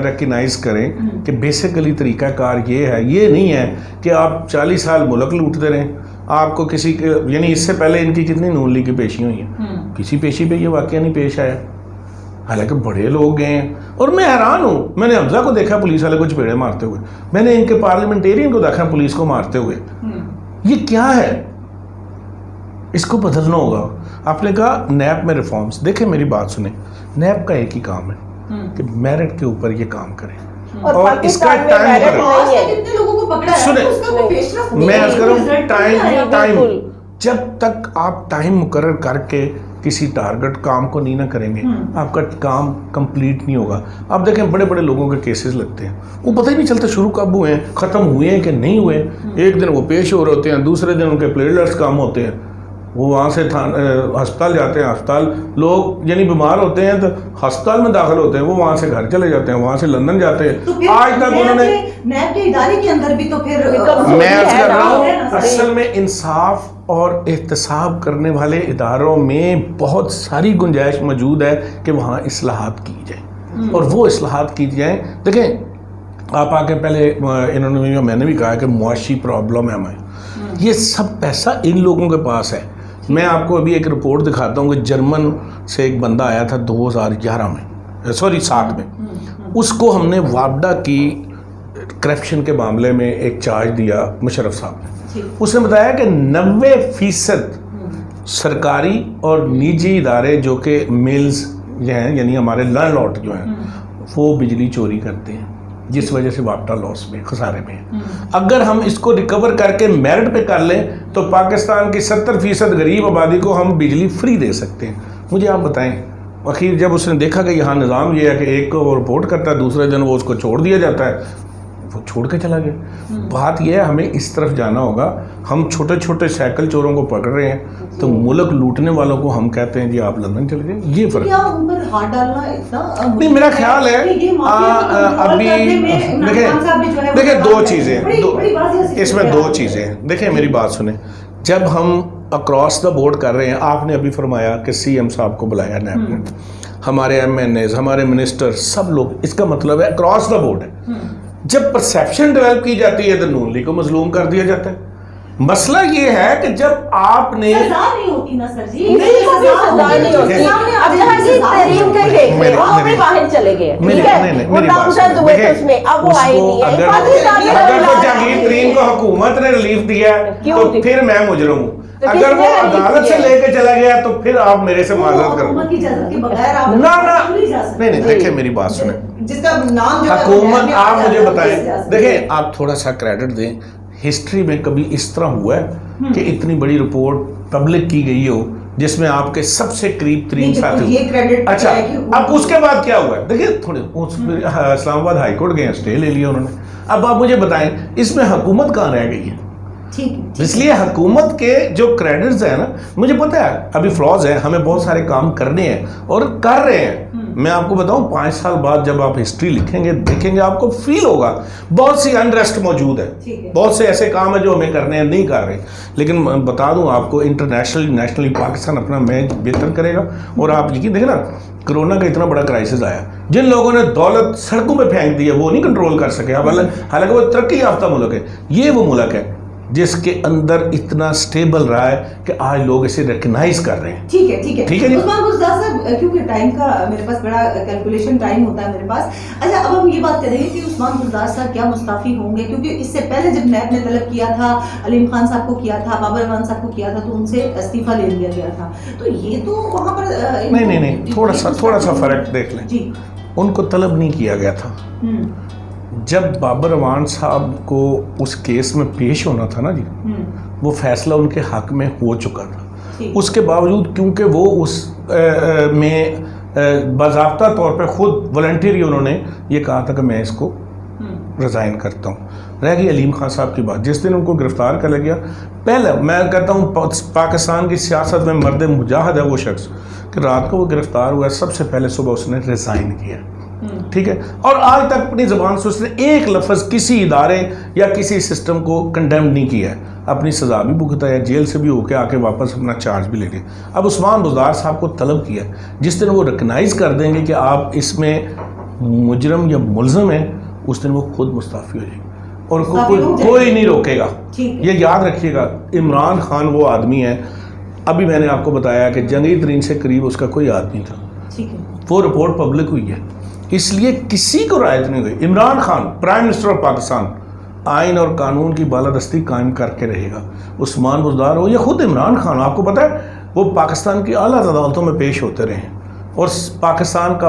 ریکگنائز کریں کہ بیسیکلی طریقہ کار یہ ہے، یہ نہیں ہے کہ آپ 40 سال ملک لوٹتے رہیں. آپ کو کسی کے یعنی اس سے پہلے ان کی کتنی نون لیگ کی پیشی ہوئی ہیں، کسی پیشی پہ یہ واقعہ نہیں پیش آیا، حالانکہ بڑے لوگ گئے ہیں. اور میں حیران ہوں، میں نے حمزہ کو دیکھا پولیس والے کو چپیڑے مارتے ہوئے، میں نے ان کے پارلیمنٹیرین کو دیکھا پولیس کو مارتے ہوئے. یہ کیا ہے؟ اس کو بدلنا ہوگا. آپ نے کہا نیب میں ریفارمز، دیکھیں میری بات سنیں، نیب کا ایک ہی کام ہے کہ میرٹ کے اوپر یہ کام کریں اور اس کا ٹائم سنیں. میں عرض کروں ٹائم جب تک آپ ٹائم مقرر کر کے کسی ٹارگٹ کام کو نہیں نہ کریں گے آپ کا کام کمپلیٹ نہیں ہوگا. آپ دیکھیں بڑے بڑے لوگوں کے کیسز لگتے ہیں, وہ پتہ ہی نہیں چلتا شروع کب ہوئے ہیں, ختم ہوئے ہیں کہ نہیں ہوئے. ایک دن وہ پیش ہو رہے ہوتے ہیں, دوسرے دن ان کے پلیٹلیٹس کام ہوتے ہیں, وہ وہاں سے ہسپتال جاتے ہیں. ہسپتال لوگ یعنی بیمار ہوتے ہیں تو ہسپتال میں داخل ہوتے ہیں, وہ وہاں سے گھر چلے جاتے ہیں, وہاں سے لندن جاتے ہیں. آج تک انہوں نے نیب کے ادارے کے اندر بھی تو پھر میں عرض کر رہا ہوں اصل میں انصاف اور احتساب کرنے والے اداروں میں بہت ساری گنجائش موجود ہے کہ وہاں اصلاحات کی جائیں, اور وہ اصلاحات کی جائیں. دیکھیں آپ آ کے پہلے انہوں نے, میں نے بھی کہا کہ معاشی پرابلم ہے ہمیں, یہ سب پیسہ ان لوگوں کے پاس ہے. میں آپ کو ابھی ایک رپورٹ دکھاتا ہوں کہ جرمن سے ایک بندہ آیا تھا 2011 میں, سوری 7 میں, اس کو ہم نے وابڈا کی کرپشن کے معاملے میں ایک چارج دیا مشرف صاحب نے. اس نے بتایا کہ 90% سرکاری اور نجی ادارے جو کہ میلز جو ہیں یعنی ہمارے لینڈ لارڈ جو ہیں وہ بجلی چوری کرتے ہیں, جس وجہ سے وابڈا لاس میں خسارے میں ہے. اگر ہم اس کو ریکور کر کے میرٹ پہ کر لیں تو پاکستان کی 70% غریب آبادی کو ہم بجلی فری دے سکتے ہیں. مجھے آپ بتائیں, اخیر جب اس نے دیکھا کہ یہاں نظام یہ ہے کہ ایک کو وہ رپورٹ کرتا ہے, دوسرے دن وہ اس کو چھوڑ دیا جاتا ہے, وہ چھوڑ کے چلا گیا. بات یہ ہے ہمیں اس طرف جانا ہوگا. ہم چھوٹے چھوٹے سائیکل چوروں کو پکڑ رہے ہیں تو ملک لوٹنے والوں کو ہم کہتے ہیں جی آپ لندن چلے جائیں. یہ فرق نہیں, میرا خیال ہے ابھی دیکھیں دو چیزیں اس میں, 2 چیزیں ہیں. دیکھیں میری بات سنیں, جب ہم اکراس دا بورڈ کر رہے ہیں, آپ نے ابھی فرمایا کہ سی ایم صاحب کو بلایا نیب نے, ہمارے ایم این ایز, ہمارے منسٹر, سب لوگ, اس کا مطلب ہے اکراس دا بورڈ ہے. جب پرسیپشن ڈیولپ کی جاتی ہے تو نون لیگ کو مظلوم کر دیا جاتا ہے. مسئلہ یہ ہے کہ جب آپ نے سزا نہیں ہوتی نا سر جی, سزا نہیں ہوتی. اب جہاں جی تحریم کے گئے وہ بھی باہر چلے گئے, ٹھیک ہے, وہ نامزد ہوئے تھے اس میں, اب وہ آئی نہیں ہے. اگر تو جہانگیر ترین کو حکومت نے ریلیف دیا ہے تو پھر میں مجرم ہوں. اگر وہ عدالت سے لے کے چلا گیا تو پھر آپ میرے سے معذرت کرو. نہیں, دیکھیں میری بات سنیں, جس کا نام حکومت, آپ مجھے بتائیں, دیکھیں آپ تھوڑا سا کریڈٹ دیں, ہسٹری میں کبھی اس طرح ہوا ہے کہ اتنی بڑی رپورٹ پبلک کی گئی ہو جس میں آپ کے سب سے قریب ترین ساتھی. اچھا اب اس کے بعد کیا ہوا ہے, دیکھیں تھوڑے اسلام آباد ہائی کورٹ گئے ہیں, اسٹے لے لیا انہوں نے. اب آپ مجھے بتائیں اس میں حکومت کہاں رہ گئی ہے؟ اس لیے حکومت کے جو کریڈٹس ہیں نا, مجھے پتہ ہے ابھی فلاز ہیں, ہمیں بہت سارے کام کرنے ہیں اور کر رہے ہیں. میں آپ کو بتاؤں 5 سال بعد جب آپ ہسٹری لکھیں گے دیکھیں گے آپ کو فیل ہوگا بہت سی انریسٹ موجود ہے, بہت سے ایسے کام ہیں جو ہمیں کرنے ہیں, نہیں کر رہے. لیکن بتا دوں آپ کو, انٹرنیشنلی نیشنلی پاکستان اپنا میچ بہتر کرے گا. اور آپ یقین دیکھیں نا, کرونا کا اتنا بڑا کرائسس آیا, جن لوگوں نے دولت سڑکوں پہ پھینک دی ہے وہ نہیں کنٹرول کر سکے. اب حالانکہ وہ ترقی یافتہ ملک ہے, یہ وہ ملک ہے جس کے اندر اتنا سٹیبل رہا ہے کہ آج لوگ اسے ریکگنائز کر رہے ہیں. ٹھیک ہے جی. عثمان بزدار صاحب, کیونکہ ٹائم کا میرے پاس بڑا کیلکولیشن ٹائم ہوتا ہے میرے پاس. اچھا اب ہم یہ بات کریں گے کہ عثمان بزدار صاحب کیا مستعفی ہوں گے, کیونکہ اس سے پہلے جب نیب نے طلب کیا تھا, علیم خان صاحب کو کیا تھا, بابر امان صاحب کو کیا تھا, تو ان سے استعفیٰ لے لیا گیا تھا. تو یہ تو وہاں پر نہیں, تھوڑا سا فرق دیکھ لیں. جی, ان کو طلب نہیں کیا گیا تھا. جب بابر امان صاحب کو اس کیس میں پیش ہونا تھا نا جی, وہ فیصلہ ان کے حق میں ہو چکا تھا. اس کے باوجود کیونکہ وہ اس میں باضابطہ طور پہ خود والنٹیری انہوں نے یہ کہا تھا کہ میں اس کو ریزائن کرتا ہوں. رہ گئی علیم خان صاحب کی بات, جس دن ان کو گرفتار کر لیا, پہلے میں کہتا ہوں پاکستان کی سیاست میں مرد مجاہد ہے وہ شخص کہ رات کو وہ گرفتار ہوا, سب سے پہلے صبح اس نے ریزائن کیا. ٹھیک ہے, اور آج تک اپنی زبان سے اس نے ایک لفظ کسی ادارے یا کسی سسٹم کو کنڈیم نہیں کیا ہے. اپنی سزا بھی بھگتا ہے, جیل سے بھی ہو کے آ کے واپس اپنا چارج بھی لے لیا. اب عثمان بزدار صاحب کو طلب کیا, جس دن وہ ریکگنائز کر دیں گے کہ آپ اس میں مجرم یا ملزم ہیں, اس دن وہ خود مستعفی ہو جائیں گے اور کوئی نہیں روکے گا. یہ یاد رکھیے گا, عمران خان وہ آدمی ہے, ابھی میں نے آپ کو بتایا کہ جنگی ترین سے قریب اس کا کوئی آدمی تھا, وہ رپورٹ پبلک ہوئی ہے, اس لیے کسی کو رعایت نہیں ہوئی. Imran Khan prime minister of Pakistan آئین اور قانون کی بالادستی قائم کر کے رہے گا. عثمان بزدار ہو یا خود عمران خان, آپ کو پتہ ہے وہ پاکستان کی اعلیٰ عدالتوں میں پیش ہوتے رہے ہیں اور پاکستان کا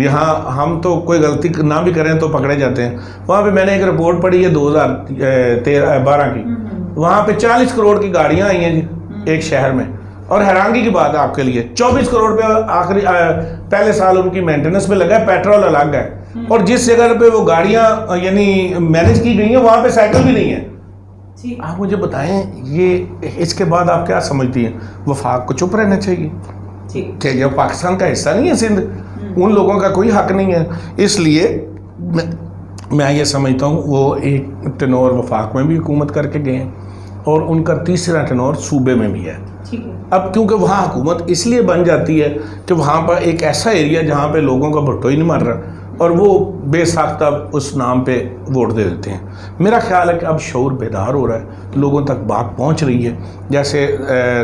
یہاں ہم تو کوئی غلطی نہ بھی کریں تو پکڑے جاتے ہیں. وہاں پہ میں نے ایک رپورٹ پڑھی ہے 2012 کی, وہاں پہ 40 کروڑ کی گاڑیاں آئی ہیں جی ایک شہر میں, اور حیرانگی کی بات ہے آپ کے لیے 24 کروڑ روپے آخری پہلے سال ان کی مینٹیننس میں لگا ہے, پیٹرول الگ ہے, اور جس جگہ پہ وہ گاڑیاں یعنی مینیج کی گئی ہیں وہاں پہ سائیکل بھی نہیں ہے. آپ مجھے بتائیں یہ اس کے بعد آپ کیا سمجھتی ہیں؟ وفاق کو چپ رہنا چاہیے کہ یہ پاکستان کا حصہ نہیں ہے سندھ, ان لوگوں کا کوئی حق نہیں ہے. اس لیے میں یہ سمجھتا ہوں وہ ایک ٹینور وفاق میں بھی حکومت کر کے گئے ہیں, اور ان کا تیسرا ٹینور صوبے میں بھی ہے. اب کیونکہ وہاں حکومت اس لیے بن جاتی ہے کہ وہاں پر ایک ایسا ایریا جہاں پہ لوگوں کا بھٹو ہی نہیں مر رہا, اور وہ بے ساختہ اس نام پہ ووٹ دے دیتے ہیں. میرا خیال ہے کہ اب شعور بیدار ہو رہا ہے, لوگوں تک بات پہنچ رہی ہے. جیسے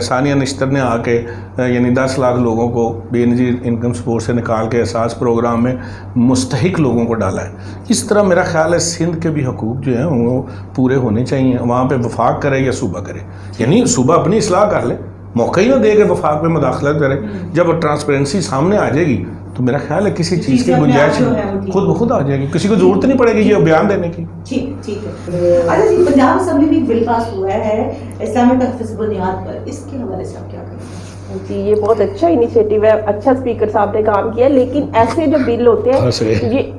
ثانیہ نشتر نے آ کے یعنی 10 لاکھ لوگوں کو بے نظیر انکم سپورٹ سے نکال کے احساس پروگرام میں مستحق لوگوں کو ڈالا ہے. اس طرح میرا خیال ہے سندھ کے بھی حقوق جو ہیں وہ پورے ہونے چاہیے. وہاں پہ وفاق کرے یا صوبہ کرے, یعنی صوبہ اپنی اصلاح کر لے, موقع ہی نہ دے کے وفاق میں مداخلت کرے. جب ٹرانسپیرنسی سامنے آ جائے گی تو میرا خیال ہے کسی چیز کی گنجائش خود بخود آ جائے گی, کسی کو ضرورت نہیں پڑے گی یہ بیان دینے کی. ٹھیک ہے. اچھا جی, پنجاب اسمبلی میں ایک بل پاس ہوا ہے اسلامک تحفظ بنیاد پر, اس کے حوالے سے آپ کیا کہیں گے؟ جی یہ بہت اچھا انیشیٹو ہے, اچھا اسپیکر صاحب نے کام کیا, لیکن ایسے جو بل ہوتے ہیں یہ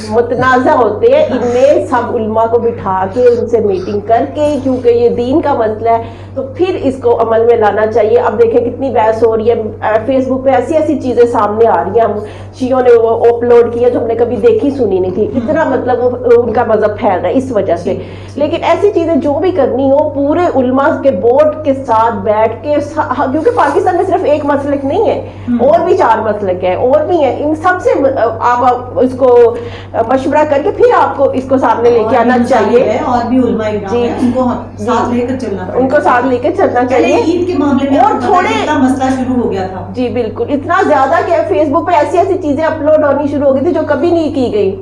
متنازع ہوتے ہیں, ان میں سب علماء کو بٹھا کے ان سے میٹنگ کر کے, کیونکہ یہ دین کا مسئلہ ہے تو پھر اس کو عمل میں لانا چاہیے. اب دیکھیں کتنی بحث ہو رہی ہے فیس بک پہ, ایسی چیزیں سامنے آ رہی ہیں, ہم شیعوں نے وہ اپلوڈ کیا جو ہم نے کبھی دیکھی سنی نہیں تھی, اتنا مطلب وہ ان کا مذہب پھیل رہا ہے اس وجہ سے. لیکن ایسی چیزیں جو بھی کرنی ہو پورے علماء کے بورڈ کے ساتھ بیٹھ کے, کیونکہ پاکستان میں صرف ایک مسلک نہیں ہے, اور بھی 4 مسلک ہیں اور بھی ہیں, ان سب سے آپ اس کو مشورہ کر کے پھر آپ کو اس کو سامنے لے کے آنا چاہیے, اور بھی علماء اکرام ہیں ان کو ساتھ لے کر چلنا, ان کو ساتھ لے کے چلنا چاہیے. عید کے معاملے میں اور تھوڑے مسئلہ شروع ہو گیا تھا. جی بالکل, اتنا زیادہ کہ فیس بک پہ ایسی چیزیں اپلوڈ ہونی شروع ہو گئی تھی جو کبھی نہیں کی گئی.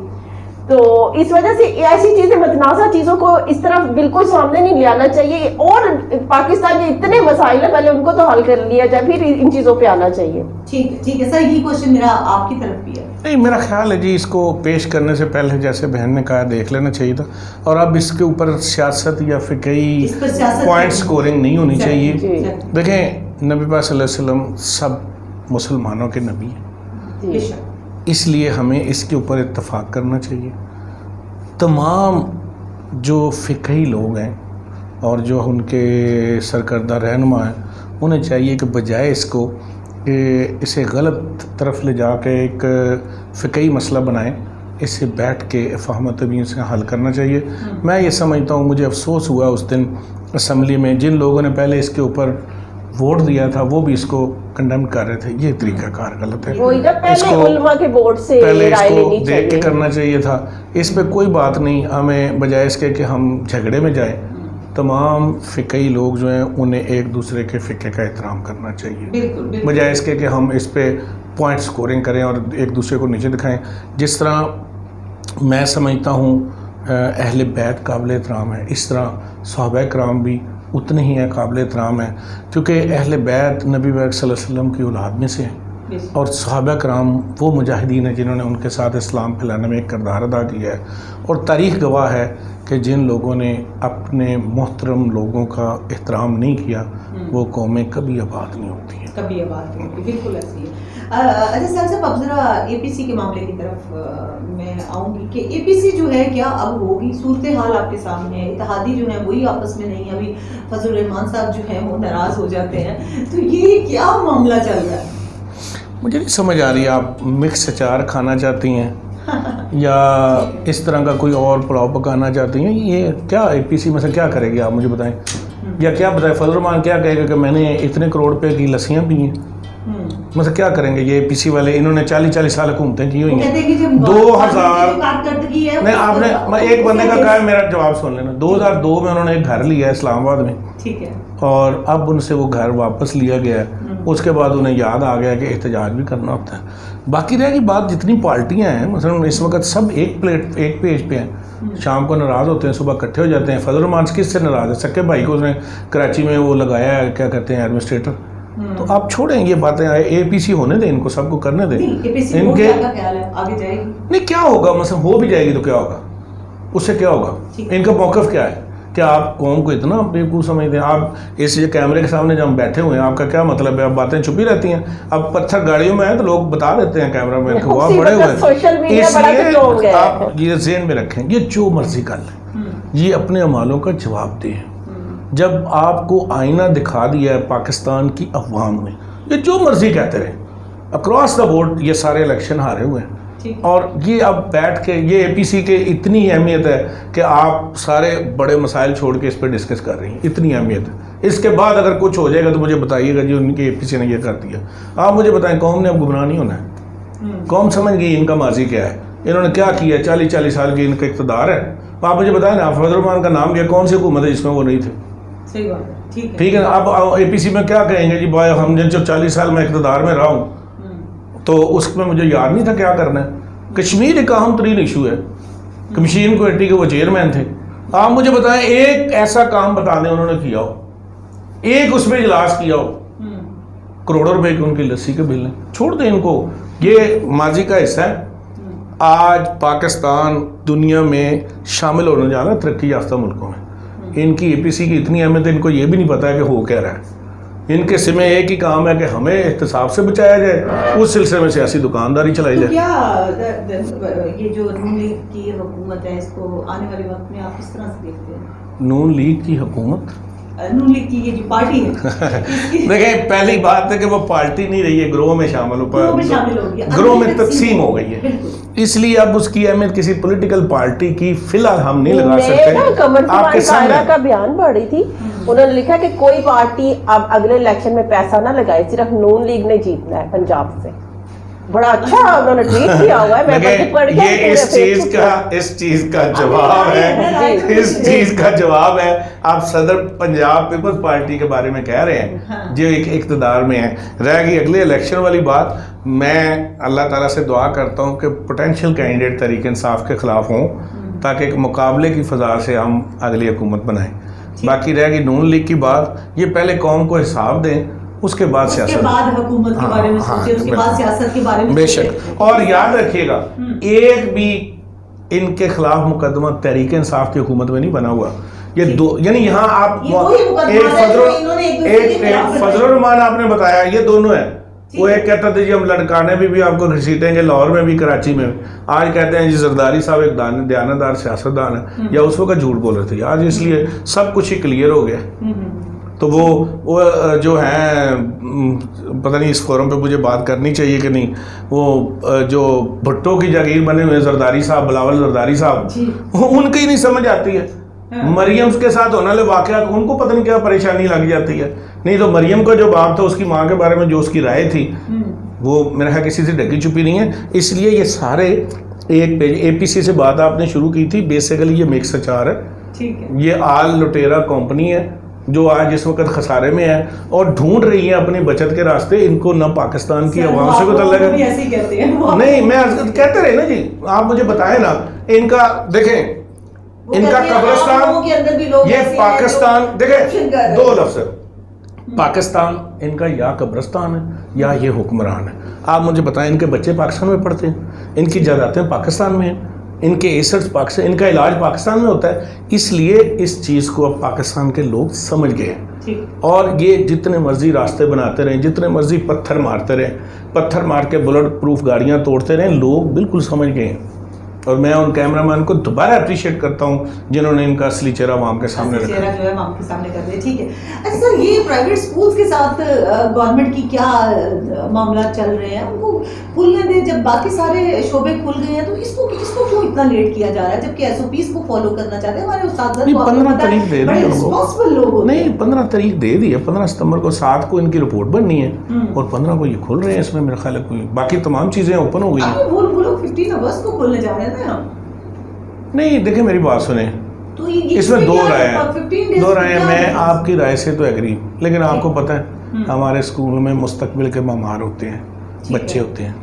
تو اس وجہ سے ایسی چیزیں متنازع چیزوں کو اس طرح بالکل سامنے نہیں لے آنا چاہیے, اور پاکستان کے اتنے مسائل ہیں پہلے ان کو تو حل کر لیا جائے, پھر ان چیزوں پہ آنا چاہیے. ٹھیک ہے سر, یہ کوشچن میرا آپ کی طرف بھی ہے. نہیں, میرا خیال ہے جی اس کو پیش کرنے سے پہلے جیسے بہن نے کہا دیکھ لینا چاہیے تھا, اور اب اس کے اوپر سیاست یا فقہی پوائنٹ سکورنگ نہیں ہونی چاہیے. دیکھیں نبی پاک صلی اللہ علیہ وسلم سب مسلمانوں کے نبی ہیں, اس لیے ہمیں اس کے اوپر اتفاق کرنا چاہیے. تمام جو فقہی لوگ ہیں اور جو ان کے سرکردہ رہنما ہیں انہیں چاہیے کہ بجائے اس کو کہ اسے غلط طرف لے جا کے ایک فقہی مسئلہ بنائیں, اس سے بیٹھ کے فہم تبیین سے حل کرنا چاہیے. میں یہ سمجھتا ہوں, مجھے افسوس ہوا اس دن اسمبلی میں جن لوگوں نے پہلے اس کے اوپر ووٹ دیا تھا وہ بھی اس کو کنڈیم کر رہے تھے. یہ طریقہ کار غلط ہے, اس کو پہلے اس کو دیکھ کے کرنا چاہیے تھا. اس پہ کوئی بات نہیں, ہمیں بجائے اس کے کہ ہم جھگڑے میں جائیں, تمام فقہی لوگ جو ہیں انہیں ایک دوسرے کے فقہ کا احترام کرنا چاہیے, بجائے اس کے کہ ہم اس پہ پوائنٹ سکورنگ کریں اور ایک دوسرے کو نیچے دکھائیں. جس طرح میں سمجھتا ہوں اہل بیت قابل احترام ہے, اس طرح صحابہ کرام بھی اتنے ہی ہیں قابل احترام ہیں, کیونکہ اہل بیت نبی پاک صلی اللہ علیہ وسلم کی اولاد میں سے ہیں, اور صحابہ کرام وہ مجاہدین ہیں جنہوں نے ان کے ساتھ اسلام پھیلانے میں ایک کردار ادا کیا ہے. اور تاریخ گواہ ہے کہ جن لوگوں نے اپنے محترم لوگوں کا احترام نہیں کیا وہ قومیں کبھی آباد نہیں ہوتی ہیں, کبھی آباد نہیں ہوتی. بالکل ایسی ہے. اچھا صاحب, اب ذرا اے پی سی کے معاملے کی طرف میں آؤں گی کہ اے پی سی جو ہے کیا اب ہوگی؟ صورتحال آپ کے سامنے ہے, اتحادی جو ہیں وہی آپس میں نہیں, ابھی فضل الرحمان صاحب جو ہیں وہ ناراض ہو جاتے ہیں, تو یہ کیا معاملہ چل رہا ہے؟ مجھے نہیں سمجھ آ رہی, آپ مکس اچار کھانا چاہتی ہیں یا اس طرح کا کوئی اور پلاؤ پکانا چاہتی ہیں؟ یہ کیا اے پی سی مثلا کیا کرے گی آپ مجھے بتائیں, یا کیا بتائیں فضل الرحمان کیا کہے گا کہ میں نے اتنے کروڑ روپے کی لسیاں پی ہیں, مطلب کیا کریں گے یہ اے پی سی والے؟ انہوں نے 40 سال حکومتیں کی ہوئی ہیں. 2000 نہیں, آپ نے ایک بندے کا کہا ہے, میرا جواب سن لینا. 2002 میں انہوں نے ایک گھر لیا ہے اسلام آباد میں, ٹھیک ہے, اور اب ان سے وہ گھر واپس لیا گیا ہے. اس کے بعد انہیں یاد آ گیا کہ احتجاج بھی کرنا ہوتا ہے. باقی رہ گی بات جتنی پارٹیاں ہیں مثلا اس وقت سب ایک پیج پہ ہیں, شام کو ناراض ہوتے ہیں, صبح اکٹھے ہو جاتے ہیں. فضل الرحمان کس سے ناراض ہے؟ سکے بھائی کو اس نے کراچی میں وہ لگایا ہے, کیا کہتے ہیں ایڈمنسٹریٹر, تو آپ چھوڑیں یہ باتیں, اے پی سی ہونے دیں, ان کو سب کو کرنے دیں. ان کے آگے جائے گی نہیں, کیا ہوگا مثلا ہو بھی جائے گی تو کیا ہوگا, اس سے کیا ہوگا, ان کا موقف کیا ہے کہ آپ قوم کو اتنا بیوقوف سمجھتے ہیں. آپ اس کیمرے کے سامنے جب ہم بیٹھے ہوئے ہیں, آپ کا کیا مطلب ہے, آپ باتیں چھپی رہتی ہیں. اب پتھر گاڑیوں میں آئے تو لوگ بتا دیتے ہیں کیمرہ مین کو آپ بڑے ہوئے ہیں. اس لیے آپ یہ ذہن میں رکھیں, یہ جو مرضی کر لیں, یہ اپنے اعمالوں کا جواب دیں. جب آپ کو آئینہ دکھا دیا ہے پاکستان کی عوام نے, یہ جو مرضی کہتے رہے, اکراس دا بورڈ یہ سارے الیکشن ہارے ہوئے ہیں. اور یہ اب بیٹھ کے یہ اے پی سی کے اتنی اہمیت ہے کہ آپ سارے بڑے مسائل چھوڑ کے اس پہ ڈسکس کر رہی ہیں, اتنی اہمیت ہے. اس کے بعد اگر کچھ ہو جائے گا تو مجھے بتائیے گا جی ان کی اے پی سی نے یہ کر دیا. آپ مجھے بتائیں, قوم نے اب گمراہ نہیں ہونا ہے. قوم سمجھ گئی ان کا ماضی کیا ہے, انہوں نے کیا کیا, 40 سال کی ان کا اقتدار ہے. آپ مجھے بتائیں نا, فضل الرحمان کا نام کیا, کون سی حکومت ہے جس میں وہ نہیں تھے. صحیح بات ہے, ٹھیک ہے. آپ اے پی سی میں کیا کہیں گے جی بھائی, ہم نے جو 40 سال میں اقتدار میں رہا ہوں تو اس میں مجھے یاد نہیں تھا کیا کرنا ہے. کشمیر ایک اہم ترین ایشو ہے. کمیشن کمیٹی کے وہ چیئرمین تھے. آپ مجھے بتائیں ایک ایسا کام بتا دیں انہوں نے کیا ہو, ایک اس میں اجلاس کیا ہو. کروڑوں روپے کی ان کی لسی کے بل ہیں. چھوڑ دیں ان کو, یہ ماضی کا حصہ ہے. آج پاکستان دنیا میں شامل ہونے جا رہا ہے ترقی یافتہ ملکوں میں. ان کی اے پی سی کی اتنی اہمیت ہے, ان کو یہ بھی نہیں پتا ہے کہ ہو کیا رہا ہے. ان کے سمے ایک ہی کام ہے کہ ہمیں احتساب سے بچایا جائے, اس سلسلے میں سیاسی دکانداری چلائی جائے. کیا یہ جو نون لیگ کی حکومت ہے, اس کو آنے والے وقت میں آپ کس طرح سے دیکھتے ہیں؟ نون لیگ کی حکومت, نون لیگ کی یہ جو پارٹی ہے دیکھیں پہلی بات ہے کہ وہ پارٹی نہیں رہی ہے, گروہ میں شامل ہو گئی, گروہ میں تقسیم ہو گئی ہے. اس لیے اب اس کی اہمیت کسی پولیٹیکل پارٹی کی فی الحال ہم نہیں لگا سکتے. آپ کے سامنے کا بیان پڑھ رہی تھی, انہوں نے لکھا کہ کوئی پارٹی اب اگلے الیکشن میں پیسہ نہ لگائے, صرف نون لیگ نے جیتنا ہے پنجاب سے. بڑا اچھا انہوں نے ٹویٹ کیا ہوا ہے, میں یہ اس چیز کا جواب ہے, اس چیز کا جواب ہے. آپ صدر پنجاب پیپلز پارٹی کے بارے میں کہہ رہے ہیں جو ایک اقتدار میں ہے. رہ گئی اگلے الیکشن والی بات, میں اللہ تعالیٰ سے دعا کرتا ہوں کہ پوٹینشیل کینڈیڈیٹ تحریک انصاف کے خلاف ہوں تاکہ ایک مقابلے کی فضا سے ہم اگلی حکومت بنائیں. باقی رہ گئی نون لیگ کی بات, یہ پہلے قوم کو حساب دیں, اس کے بعد سیاست, اس کے بعد حکومت کے بارے میں سوچیں, اس کے بعد سیاست کے بارے میں بے شک. اور یاد رکھیے گا, ایک بھی ان کے خلاف مقدمہ تحریک انصاف کی حکومت میں نہیں بنا ہوا. یہ دو, یعنی یہاں آپ ایک فضل الرحمان آپ نے بتایا, یہ دونوں ہیں. وہ ایک کہتا تھا جی ہم لڑکانے بھی آپ کو گھسیٹیں گے, لاہور میں بھی کراچی میں بھی. آج کہتے ہیں جی زرداری صاحب ایک دیانتدار سیاستدان ہے, یا اس وقت جھوٹ بول رہے تھے. آج اس لیے سب کچھ ہی کلیئر ہو گیا. تو وہ جو ہیں, پتہ نہیں اس فورم پہ مجھے بات کرنی چاہیے کہ نہیں, وہ جو بھٹو کی جاگیر بنے ہوئے زرداری صاحب, بلاول زرداری صاحب, ان کی نہیں سمجھ آتی ہے. مریم کے ساتھ ہونے والے واقعات ان کو پتہ نہیں کیا پریشانی لگ جاتی ہے. نہیں تو مریم کا جو باپ تھا, اس کی ماں کے بارے میں جو اس کی رائے تھی, وہ میرا خیال کسی سے ڈھکی چھپی نہیں ہے. اس لیے یہ سارے ایک پیج, اے پی سی سے بات آپ نے شروع کی تھی, بیسیکلی یہ مکس اچار ہے. یہ آل لٹیرا کمپنی ہے جو آج اس وقت خسارے میں ہے اور ڈھونڈ رہی ہے اپنی بچت کے راستے. ان کو نہ پاکستان کی عوام سے کوئی تعلق ہے نہیں. میں کہتے رہے نا جی, آپ مجھے بتائیں نا, ان کا دیکھیں, ان کا قبرستان, یہ پاکستان, دیکھیں دو لفظ, پاکستان ان کا یا قبرستان ہے یا یہ حکمران ہے. آپ مجھے بتائیں, ان کے بچے پاکستان میں پڑھتے ہیں, ان کی جائیدادیں پاکستان میں ہیں, ان کے ایسٹس پاکستان, ان کا علاج پاکستان میں ہوتا ہے. اس لیے اس چیز کو اب پاکستان کے لوگ سمجھ گئے ہیں. اور یہ جتنے مرضی راستے بناتے رہیں, جتنے مرضی پتھر مارتے رہیں, پتھر مار کے بلٹ پروف گاڑیاں توڑتے رہیں, لوگ بالکل سمجھ گئے ہیں. اور میں ان کیمرہ مین کو دوبارہ اپریشیٹ کرتا ہوں جنہوں نے ان کا اصلی چہرہ عوام کے سامنے رکھا. چہرہ جو ہے عوام کے سامنے کر دیا. ٹھیک ہے. اچھا سر, یہ پرائیویٹ اسکولس کے ساتھ گورنمنٹ کی کیا معاملات چل رہے ہیں, ان کو کھلنے دیں جب باقی سارے شعبے کھل گئے ہیں, تو اس کو کیوں اتنا لیٹ کیا جا رہا ہے جبکہ ایس او پیز کو فالو کرنا چاہتے ہیں ہمارے اساتذہ. 15 تاریخ دے دی رسپانسبل لوگ نہیں, 15 تاریخ دے دی ہے. 15 ستمبر کو 7 کو ان کی رپورٹ بننی ہے اور 15 کو یہ کھل رہے ہیں. اس میں میرا خیال ہے کوئی باقی تمام چیزیں اوپن ہو گئی ہیں. وہ لوگ 15 اگست کو کھلنے جا رہے ہیں نا. نہیں دیکھیں میری بات سنیں, اس میں دو رائے ہیں. میں آپ کی رائے سے تو ایگری, لیکن آپ کو پتہ ہے ہمارے اسکول میں مستقبل کے معمار ہوتے ہیں, بچے ہوتے ہیں.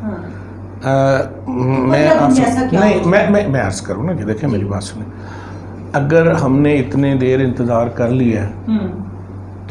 میں عرض کروں نا کہ دیکھیں میری بات سنیں, اگر ہم نے اتنے دیر انتظار کر لیا ہے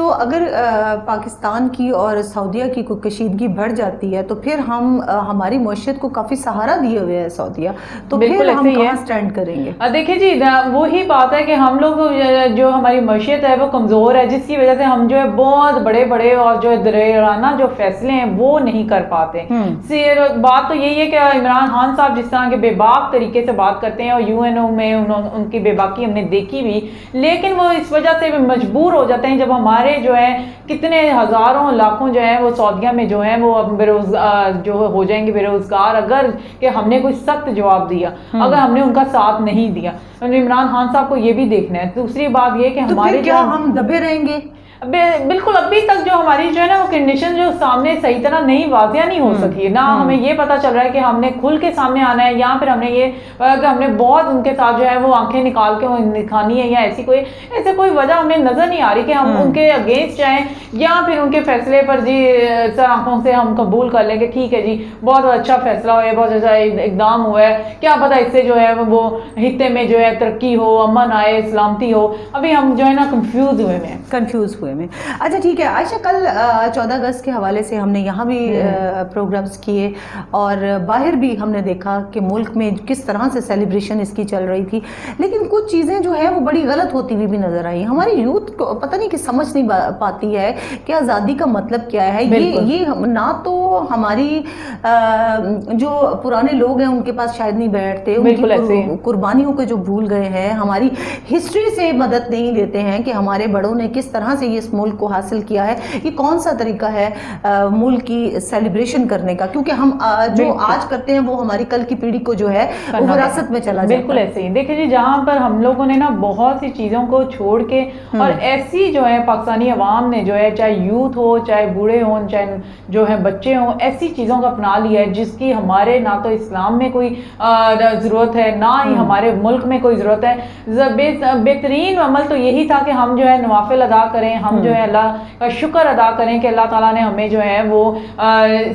تو اگر پاکستان کی اور سعودیہ کی کوئی کشیدگی بڑھ جاتی ہے تو پھر ہماری معیشت کو کافی سہارا دیے ہوئے ہے سعودیہ، تو پھر ہم کہاں سٹینڈ کریں گے؟ دیکھیں جی وہی بات ہے کہ ہم لوگ جو ہماری معیشت ہے وہ کمزور ہے، جس کی وجہ سے ہم جو ہے بہت بڑے بڑے اور جو دلیرانہ جو فیصلے ہیں وہ نہیں کر پاتے۔ بات تو یہی ہے کہ عمران خان صاحب جس طرح کے بے باک طریقے سے بات کرتے ہیں اور UN میں ان کی بے باکی ہم نے دیکھی بھی، لیکن وہ اس وجہ سے مجبور ہو جاتے ہیں جب ہمارے جو ہے کتنے ہزاروں لاکھوں جو ہیں وہ سعودیہ میں جو ہیں وہ بے روزگار جو ہو جائیں گے بے روزگار، اگر کہ ہم نے کوئی سخت جواب دیا، اگر ہم نے ان کا ساتھ نہیں دیا۔ عمران خان صاحب کو یہ بھی دیکھنا ہے۔ دوسری بات یہ کہ ہمارے کیا ہم دبے رہیں گے؟ بالکل ابھی تک جو ہماری جو ہے نا وہ کنڈیشن جو سامنے صحیح طرح نہیں واضح نہیں ہو سکی، نہ ہمیں یہ پتا چل رہا ہے کہ ہم نے کھل کے سامنے آنا ہے، یا پھر ہم نے یہ کہ ہم نے بہت ان کے ساتھ جو ہے وہ آنکھیں نکال کے دکھانی ہے، یا ایسی کوئی وجہ ہمیں نظر نہیں آ رہی کہ ہم ان کے اگینسٹ جائیں، یا پھر ان کے فیصلے پر جی سر آنکھوں سے ہم قبول کر لیں کہ ٹھیک ہے جی بہت اچھا فیصلہ ہوا ہے، بہت اچھا اقدام ہوا ہے، کیا پتہ اس سے جو ہے وہ خطے میں جو ہے ترقی ہو، امن آئے، سلامتی ہو۔ ابھی ہم جو ہے نا کنفیوز ہوئے میں۔ اچھا ٹھیک ہے عائشہ، کل 14 اگست کے حوالے سے ہم نے یہاں بھی پروگرامز کیے اور باہر بھی ہم نے دیکھا کہ ملک میں کس طرح سے سیلیبریشن اس کی چل رہی تھی، لیکن کچھ چیزیں جو ہے وہ بڑی غلط ہوتی ہوئی بھی نظر آئی۔ ہماری یوتھ کو پتہ نہیں کہ سمجھ نہیں پاتی ہے کہ آزادی کا مطلب کیا ہے۔ یہ نہ تو ہماری جو پرانے لوگ ہیں ان کے پاس شاید نہیں بیٹھتے، ان کی قربانیوں کو جو بھول گئے ہیں، ہماری ہسٹری سے مدد نہیں دیتے ہیں کہ ہمارے بڑوں نے کس طرح سے اس ملک کو حاصل کیا ہے، یہ کون سا طریقہ ہے ملک کی سیلیبریشن کرنے کا، کیونکہ ہم جو آج کرتے ہیں وہ ہماری کل کی پیڑھی کو جو ہے وہ وراثت میں چلا جاتا ہے۔ بالکل ایسے ہی دیکھیں جی، جہاں پر ہم لوگوں نے نا بہت سی چیزوں کو چھوڑ کے اور ایسی جو ہے پاکستانی عوام نے جو ہے چاہے یوتھ ہو، چاہے بوڑھے ہوں، چاہے جو ہے بچے ہوں، ایسی چیزوں کو اپنا لیا ہے جس کی ہمارے نہ تو اسلام میں کوئی ضرورت ہے، نہ ہی ہمارے ملک میں کوئی ضرورت ہے۔ بہترین عمل تو یہی تھا کہ ہم جو ہے نوافل ادا کریں، ہم جو ہے اللہ کا شکر ادا کریں کہ اللہ تعالیٰ نے ہمیں جو ہے وہ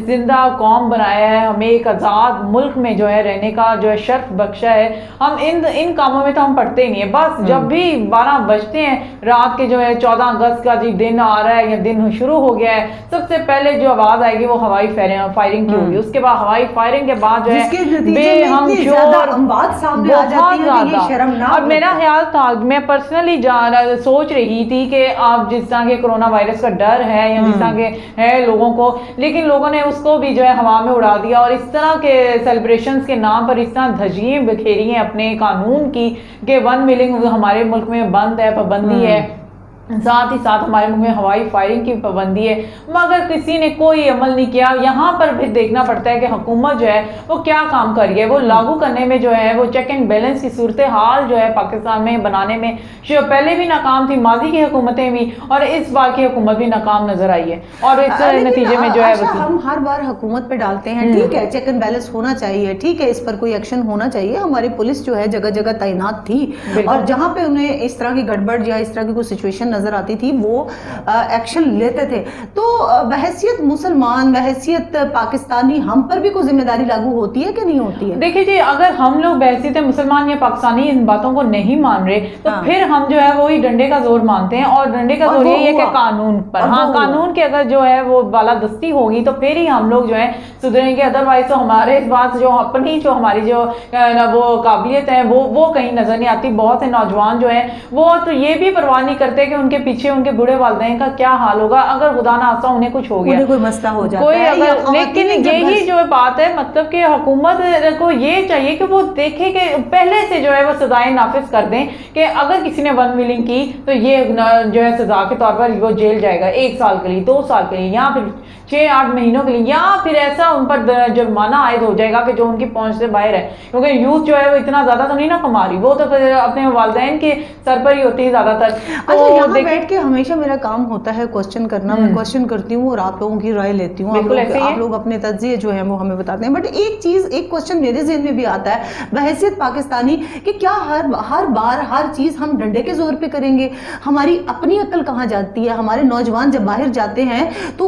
زندہ قوم بنایا ہے، ہمیں ایک آزاد ملک میں جو ہے رہنے کا جو ہے شرف بخشا ہے۔ ہم ان کاموں میں تو ہم پڑھتے ہی نہیں ہیں، بس جب بھی 12 بجتے ہیں رات کے جو ہے 14 اگست کا جی دن آ رہا ہے یا دن شروع ہو گیا ہے، سب سے پہلے جو آواز آئے گی وہ ہوائی فائرنگ کی ہوگی، اس کے بعد ہوائی فائرنگ کے بعد جو ہے بے ہم شور اور میرا خیال تھا، میں پرسنلی سوچ رہی تھی کہ آپ جس طرح کے کرونا وائرس کا ڈر ہے یا جس طرح کے ہے لوگوں کو، لیکن لوگوں نے اس کو بھی جو ہے ہوا میں اڑا دیا اور اس طرح کے سیلیبریشنز کے نام پر اس طرح دھجیاں بکھیری ہیں اپنے قانون کی کہ 1 ملنگ ہمارے ملک میں بند ہے، پابندی ہے، ساتھ ہی ساتھ ہمارے ملک میں ہوائی فائرنگ کی پابندی ہے، مگر کسی نے کوئی عمل نہیں کیا۔ یہاں پر بھی دیکھنا پڑتا ہے کہ حکومت جو ہے وہ کیا کام کر رہی ہے، وہ لاگو کرنے میں جو ہے وہ چیک اینڈ بیلنس کی صورتحال جو ہے پاکستان میں بنانے میں پہلے بھی ناکام تھی، ماضی کی حکومتیں بھی، اور اس بار کی حکومت بھی ناکام نظر آئی ہے، اور اس نتیجے میں جو ہے ہم ہر بار حکومت پہ ڈالتے ہیں، ٹھیک ہے چیک اینڈ بیلنس ہونا چاہیے، ٹھیک ہے اس پر کوئی ایکشن ہونا چاہیے، ہماری پولیس جو ہے جگہ جگہ تعینات تھی اور جہاں پہ انہیں اس طرح کی گڑبڑ یا اس طرح کی کوئی سچویشن نظر آتی تھی وہ ایکشن لیتے تھے۔ تو بحیثیت مسلمان، بحیثیت پاکستانی ہم پر بھی کوئی ذمہ داری لاگو ہوتی ہے کہ نہیں ہوتی ہے؟ دیکھیں جی، اگر ہم لوگ بحیثیت مسلمان یا پاکستانی ان باتوں کو نہیں مان رہے تو پھر ہم جو ہے وہی ڈنڈے کا زور مانتے ہیں، اور ڈنڈے کا زور یہ ہے کہ قانون پر، ہاں قانون کی اگر جو ہے وہ بالادستی ہوگی تو پھر ہی ہم لوگ جو ہے سدھریں گے، ادروائز تو ہمارے اس بات جو اپنی جو ہماری جو وہ قابلیت ہے وہ کہیں نظر نہیں آتی۔ بہت سے نوجوان جو ہیں وہ تو یہ بھی پرواہ نہیں کرتے کہ ان کے پیچھے ان کے بڑے والدین کا کیا حال ہوگا اگر خدا نہ خواستہ انہیں کچھ ہو گیا، کوئی مسئلہ ہو جاتا ہے۔ لیکن یہی جو بات ہے، مطلب کہ حکومت کو یہ چاہیے کہ وہ دیکھے کہ پہلے سے جو ہے وہ سزائیں نافذ کر دیں کہ اگر کسی نے 1 ملنگ کی تو یہ جو ہے سزا کے طور پر وہ جیل جائے گا 1 سال کے لیے، 2 سال کے لیے، یا پھر 6-8 مہینوں کے لیے، یا پھر ایسا ان پر جرمانہ عائد ہو جائے گا کہ جو ان کی پہنچ سے باہر ہے، کیونکہ یوتھ جو ہے وہ اتنا زیادہ تو نہیں نا کما رہی، وہ تو اپنے والدین کے سر پر ہی ہوتی ہے زیادہ تر۔ اچھا، یہاں بیٹھ کے ہمیشہ میرا کام ہوتا ہے کوسچن کرنا، میں کوسچن کرتی ہوں اور آپ لوگوں کی رائے لیتی ہوں، آپ لوگ اپنے تجزیے جو ہیں وہ ہمیں بتاتے ہیں، بٹ ایک کوسچن میرے ذہن میں بھی آتا ہے بحیثیت پاکستانی کہ کیا ہر بار ہر چیز ہم ڈنڈے کے زور پہ کریں گے؟ ہماری اپنی عقل کہاں جاتی ہے؟ ہمارے نوجوان جب باہر جاتے ہیں تو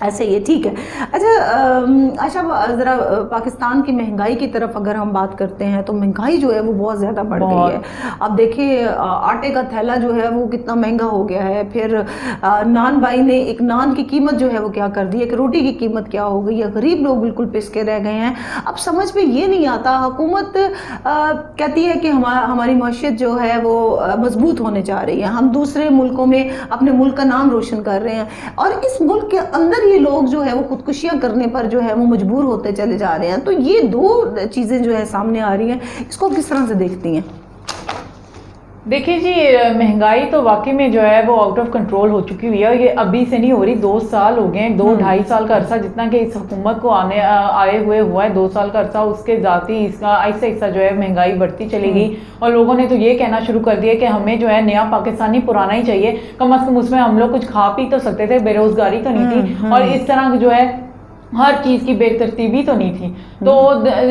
ایسے ہی ہے, ٹھیک ہے. اچھا عائشہ, ذرا پاکستان کی مہنگائی کی طرف اگر ہم بات کرتے ہیں تو مہنگائی جو ہے وہ بہت زیادہ بڑھ گئی ہے. اب دیکھیں آٹے کا تھیلا جو ہے وہ کتنا مہنگا ہو گیا ہے. پھر نان بھائی نے ایک نان کی قیمت جو ہے وہ کیا کر دی ہے, ایک روٹی کی قیمت کیا ہو گئی ہے. غریب لوگ بالکل پس کے رہ گئے ہیں. اب سمجھ میں یہ نہیں آتا, حکومت کہتی ہے کہ ہماری معیشت جو ہے وہ مضبوط ہونے جا رہی ہے, ہم دوسرے ملکوں میں اپنے ملک کا نام روشن کر رہے ہیں, اور اس ملک کے اندر یہ لوگ جو ہے وہ خودکشیاں کرنے پر جو ہے وہ مجبور ہوتے چلے جا رہے ہیں. تو یہ دو چیزیں جو ہے سامنے آ رہی ہیں, اس کو کس طرح سے دیکھتی ہیں؟ دیکھیے جی, مہنگائی تو واقعی میں جو ہے وہ آؤٹ آف کنٹرول ہو چکی ہوئی ہے, اور یہ ابھی سے نہیں ہو رہی, 2 سال ہو گئے ہیں, 2-2.5 سال کا عرصہ جتنا کہ اس حکومت کو آئے ہوئے ہوا ہے, 2 سال کا عرصہ, اس کے ذاتی اس کا آہستہ آہستہ جو ہے مہنگائی بڑھتی چلی گئی. اور لوگوں نے تو یہ کہنا شروع کر دیا کہ ہمیں جو ہے نیا پاکستانی پرانا ہی چاہیے, کم از کم اس میں ہم لوگ کچھ کھا پی تو سکتے تھے, بے روزگاری تو نہیں تھی, اور اس طرح جو ہے ہر چیز کی بے ترتیبی تو نہیں تھی. تو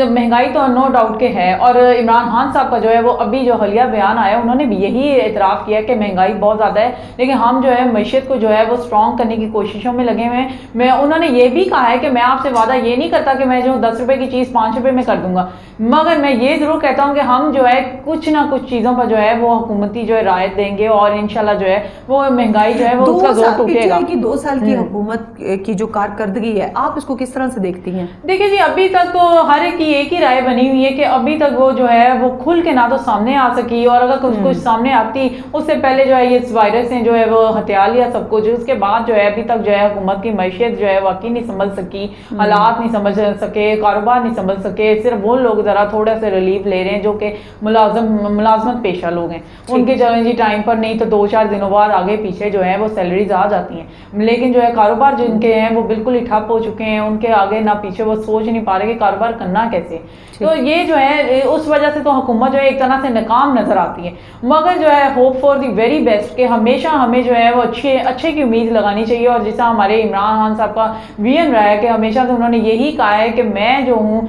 مہنگائی تو نو ڈاؤٹ کہ ہے, اور عمران خان صاحب کا جو ہے وہ ابھی جو حالیہ بیان آیا, انہوں نے بھی یہی اعتراف کیا کہ مہنگائی بہت زیادہ ہے, لیکن ہم جو ہے معیشت کو جو ہے وہ اسٹرانگ کرنے کی کوششوں میں لگے ہوئے ہیں. انہوں نے یہ بھی کہا ہے کہ میں آپ سے وعدہ یہ نہیں کرتا کہ میں جو 10 روپے کی چیز 5 روپے میں کر دوں گا, مگر میں یہ ضرور کہتا ہوں کہ ہم جو ہے کچھ نہ کچھ چیزوں پر جو ہے وہ حکومتی جو ہے رعایت دیں گے, اور انشاءاللہ جو ہے وہ مہنگائی جو ہے وہ اس کا زور ٹوٹے گا. 2 سال کی حکومت کی جو کارکردگی ہے, آپ اس کو کس طرح سے دیکھتی ہیں؟ دیکھیں جی, ابھی تک تو ہر ایک کی ایک ہی رائے بنی ہوئی ہے کہ ابھی تک وہ جو ہے وہ کھل کے نہ تو سامنے آ سکی, اور اگر کچھ سامنے آتی اس سے پہلے جو ہے یہ وائرس نے جو ہے وہ ہتھیار لیا سب کچھ, اس کے بعد جو ہے ابھی تک جو ہے حکومت کی معیشت جو ہے واقعی نہیں سنبھل سکی, حالات نہیں سمجھ سکے, کاروبار نہیں سنبھل سکے. صرف وہ لوگ ذرا تھوڑا سا ریلیف لے رہے ہیں جو کہ ملازمت پیشہ لوگ ہیں, ان کے چلیں جی ٹائم پر نہیں تو 2-4 دنوں بعد آگے پیچھے جو ہے وہ سیلریز آ جاتی ہیں, لیکن جو ہے کاروبار جن کے ہیں وہ بالکل ہی ٹھپ ہو چکے ہیں, ان کے آگے نہ پیچھے وہ سوچ نہیں پا رہے کہ کاروبار کرنا کیسے. تو یہ جو ہے اس وجہ سے تو حکومت جو ہے ایک طرح سے ناکام نظر آتی ہے, مگر جو ہے hope for the very best کہ ہمیشہ ہمیں جو ہے وہ اچھے کی امید لگانی چاہیے. اور جیسا ہمارے عمران خان صاحب کا ویژن رہا ہے کہ ہمیشہ سے انہوں نے یہی کہا ہے کہ میں جو ہوں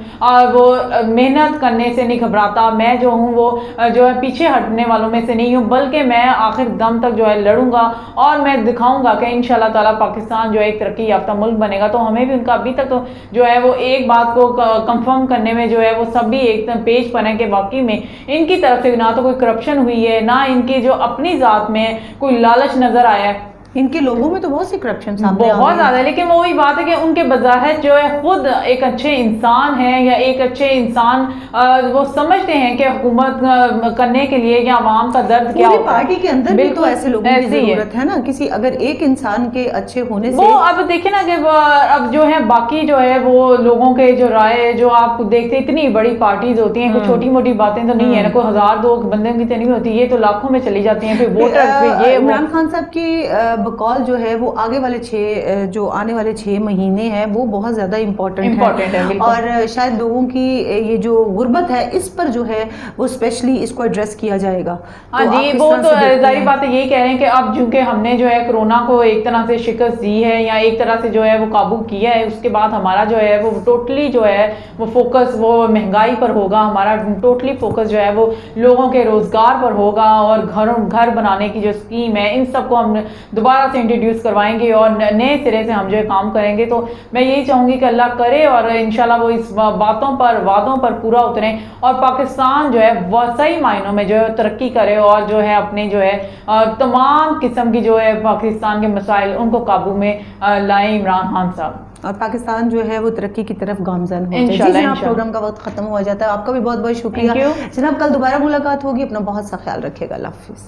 وہ محنت کرنے سے نہیں گھبراتا, میں جو ہوں وہ جو ہے پیچھے ہٹنے والوں میں سے نہیں ہوں, بلکہ میں آخر دم تک جو ہے لڑوں گا, اور میں دکھاؤں گا کہ انشاءاللہ تعالیٰ پاکستان جو ہے ایک ترقی یافتہ ملک بنے گا. تو ہمیں بھی ان کا ابھی تک تو جو ہے وہ ایک بات کو کنفرم کرنے میں جو ہے وہ سب بھی ایک پیج پر ہیں کہ واقعی میں ان کی طرف سے نہ تو کوئی کرپشن ہوئی ہے, نہ ان کی جو اپنی ذات میں کوئی لالچ نظر آیا ہے. ان کے لوگوں میں تو بہت سی کرپشن سامنے بہت زیادہ ہے, لیکن وہی بات ہے کہ ان کے بظاہر جو ہے خود ایک اچھے انسان ہیں, یا ایک اچھے انسان وہ سمجھتے ہیں کہ حکومت کرنے کے لیے یا عوام کا درد کیا ہوتا ہے. پارٹی کے اندر بھی تو ایسے لوگوں کی ضرورت ہے نا, کسی اگر ایک انسان کے اچھے ہونے سے. وہ اب دیکھیں نا کہ اب جو ہے باقی جو ہے وہ لوگوں کے جو رائے جو آپ دیکھتے ہیں, اتنی بڑی پارٹیز ہوتی ہیں, کوئی چھوٹی موٹی باتیں تو نہیں ہے نا, کوئی 1000-2 بندوں کی تو نہیں ہوتی, یہ تو لاکھوں میں چلی جاتی ہیں. پھر ووٹر یہ عمران خان صاحب کی بقول جو ہے وہ آگے والے جو آنے والے 6 مہینے ہیں وہ بہت زیادہ امپورٹنٹ ہے, اور شاید لوگوں کی یہ جو غربت ہے اس پر جو ہے وہ اسپیشلی اس کو ایڈریس کیا جائے گا. ہاں جی, وہ تو ظاہر بات ہے, یہی کہہ رہے ہیں کہ اب چونکہ ہم نے جو ہے کرونا کو ایک طرح سے شکست دی ہے, یا ایک طرح سے جو ہے وہ قابو کیا ہے, اس کے بعد ہمارا جو ہے وہ ٹوٹلی جو ہے وہ فوکس وہ مہنگائی پر ہوگا, ہمارا ٹوٹلی فوکس جو ہے وہ لوگوں کے روزگار پر ہوگا, اور گھر بنانے کی جو اسکیم ہے ان سب کو ہم دوبارہ سے انٹروڈیوس کروائیں گے, اور نئے سرے سے ہم جو ہے کام کریں گے. تو میں یہی چاہوں گی کہ اللہ کرے اور انشاءاللہ وہ اس باتوں پر وعدوں پر پورا اتریں, اور پاکستان جو ہے صحیح معنوں میں جو ہے ترقی کرے, اور جو ہے اپنے جو ہے تمام قسم کی جو ہے پاکستان کے مسائل ان کو قابو میں لائیں عمران خان صاحب, اور پاکستان جو ہے وہ ترقی کی طرف گامزن ہو جائے. جی جناب, پروگرام کا وقت ختم ہو جاتا ہے, آپ کا بھی بہت بہت شکریہ جناب. کل دوبارہ ملاقات ہوگی, اپنا بہت سا خیال رکھیے گا. اللہ حافظ.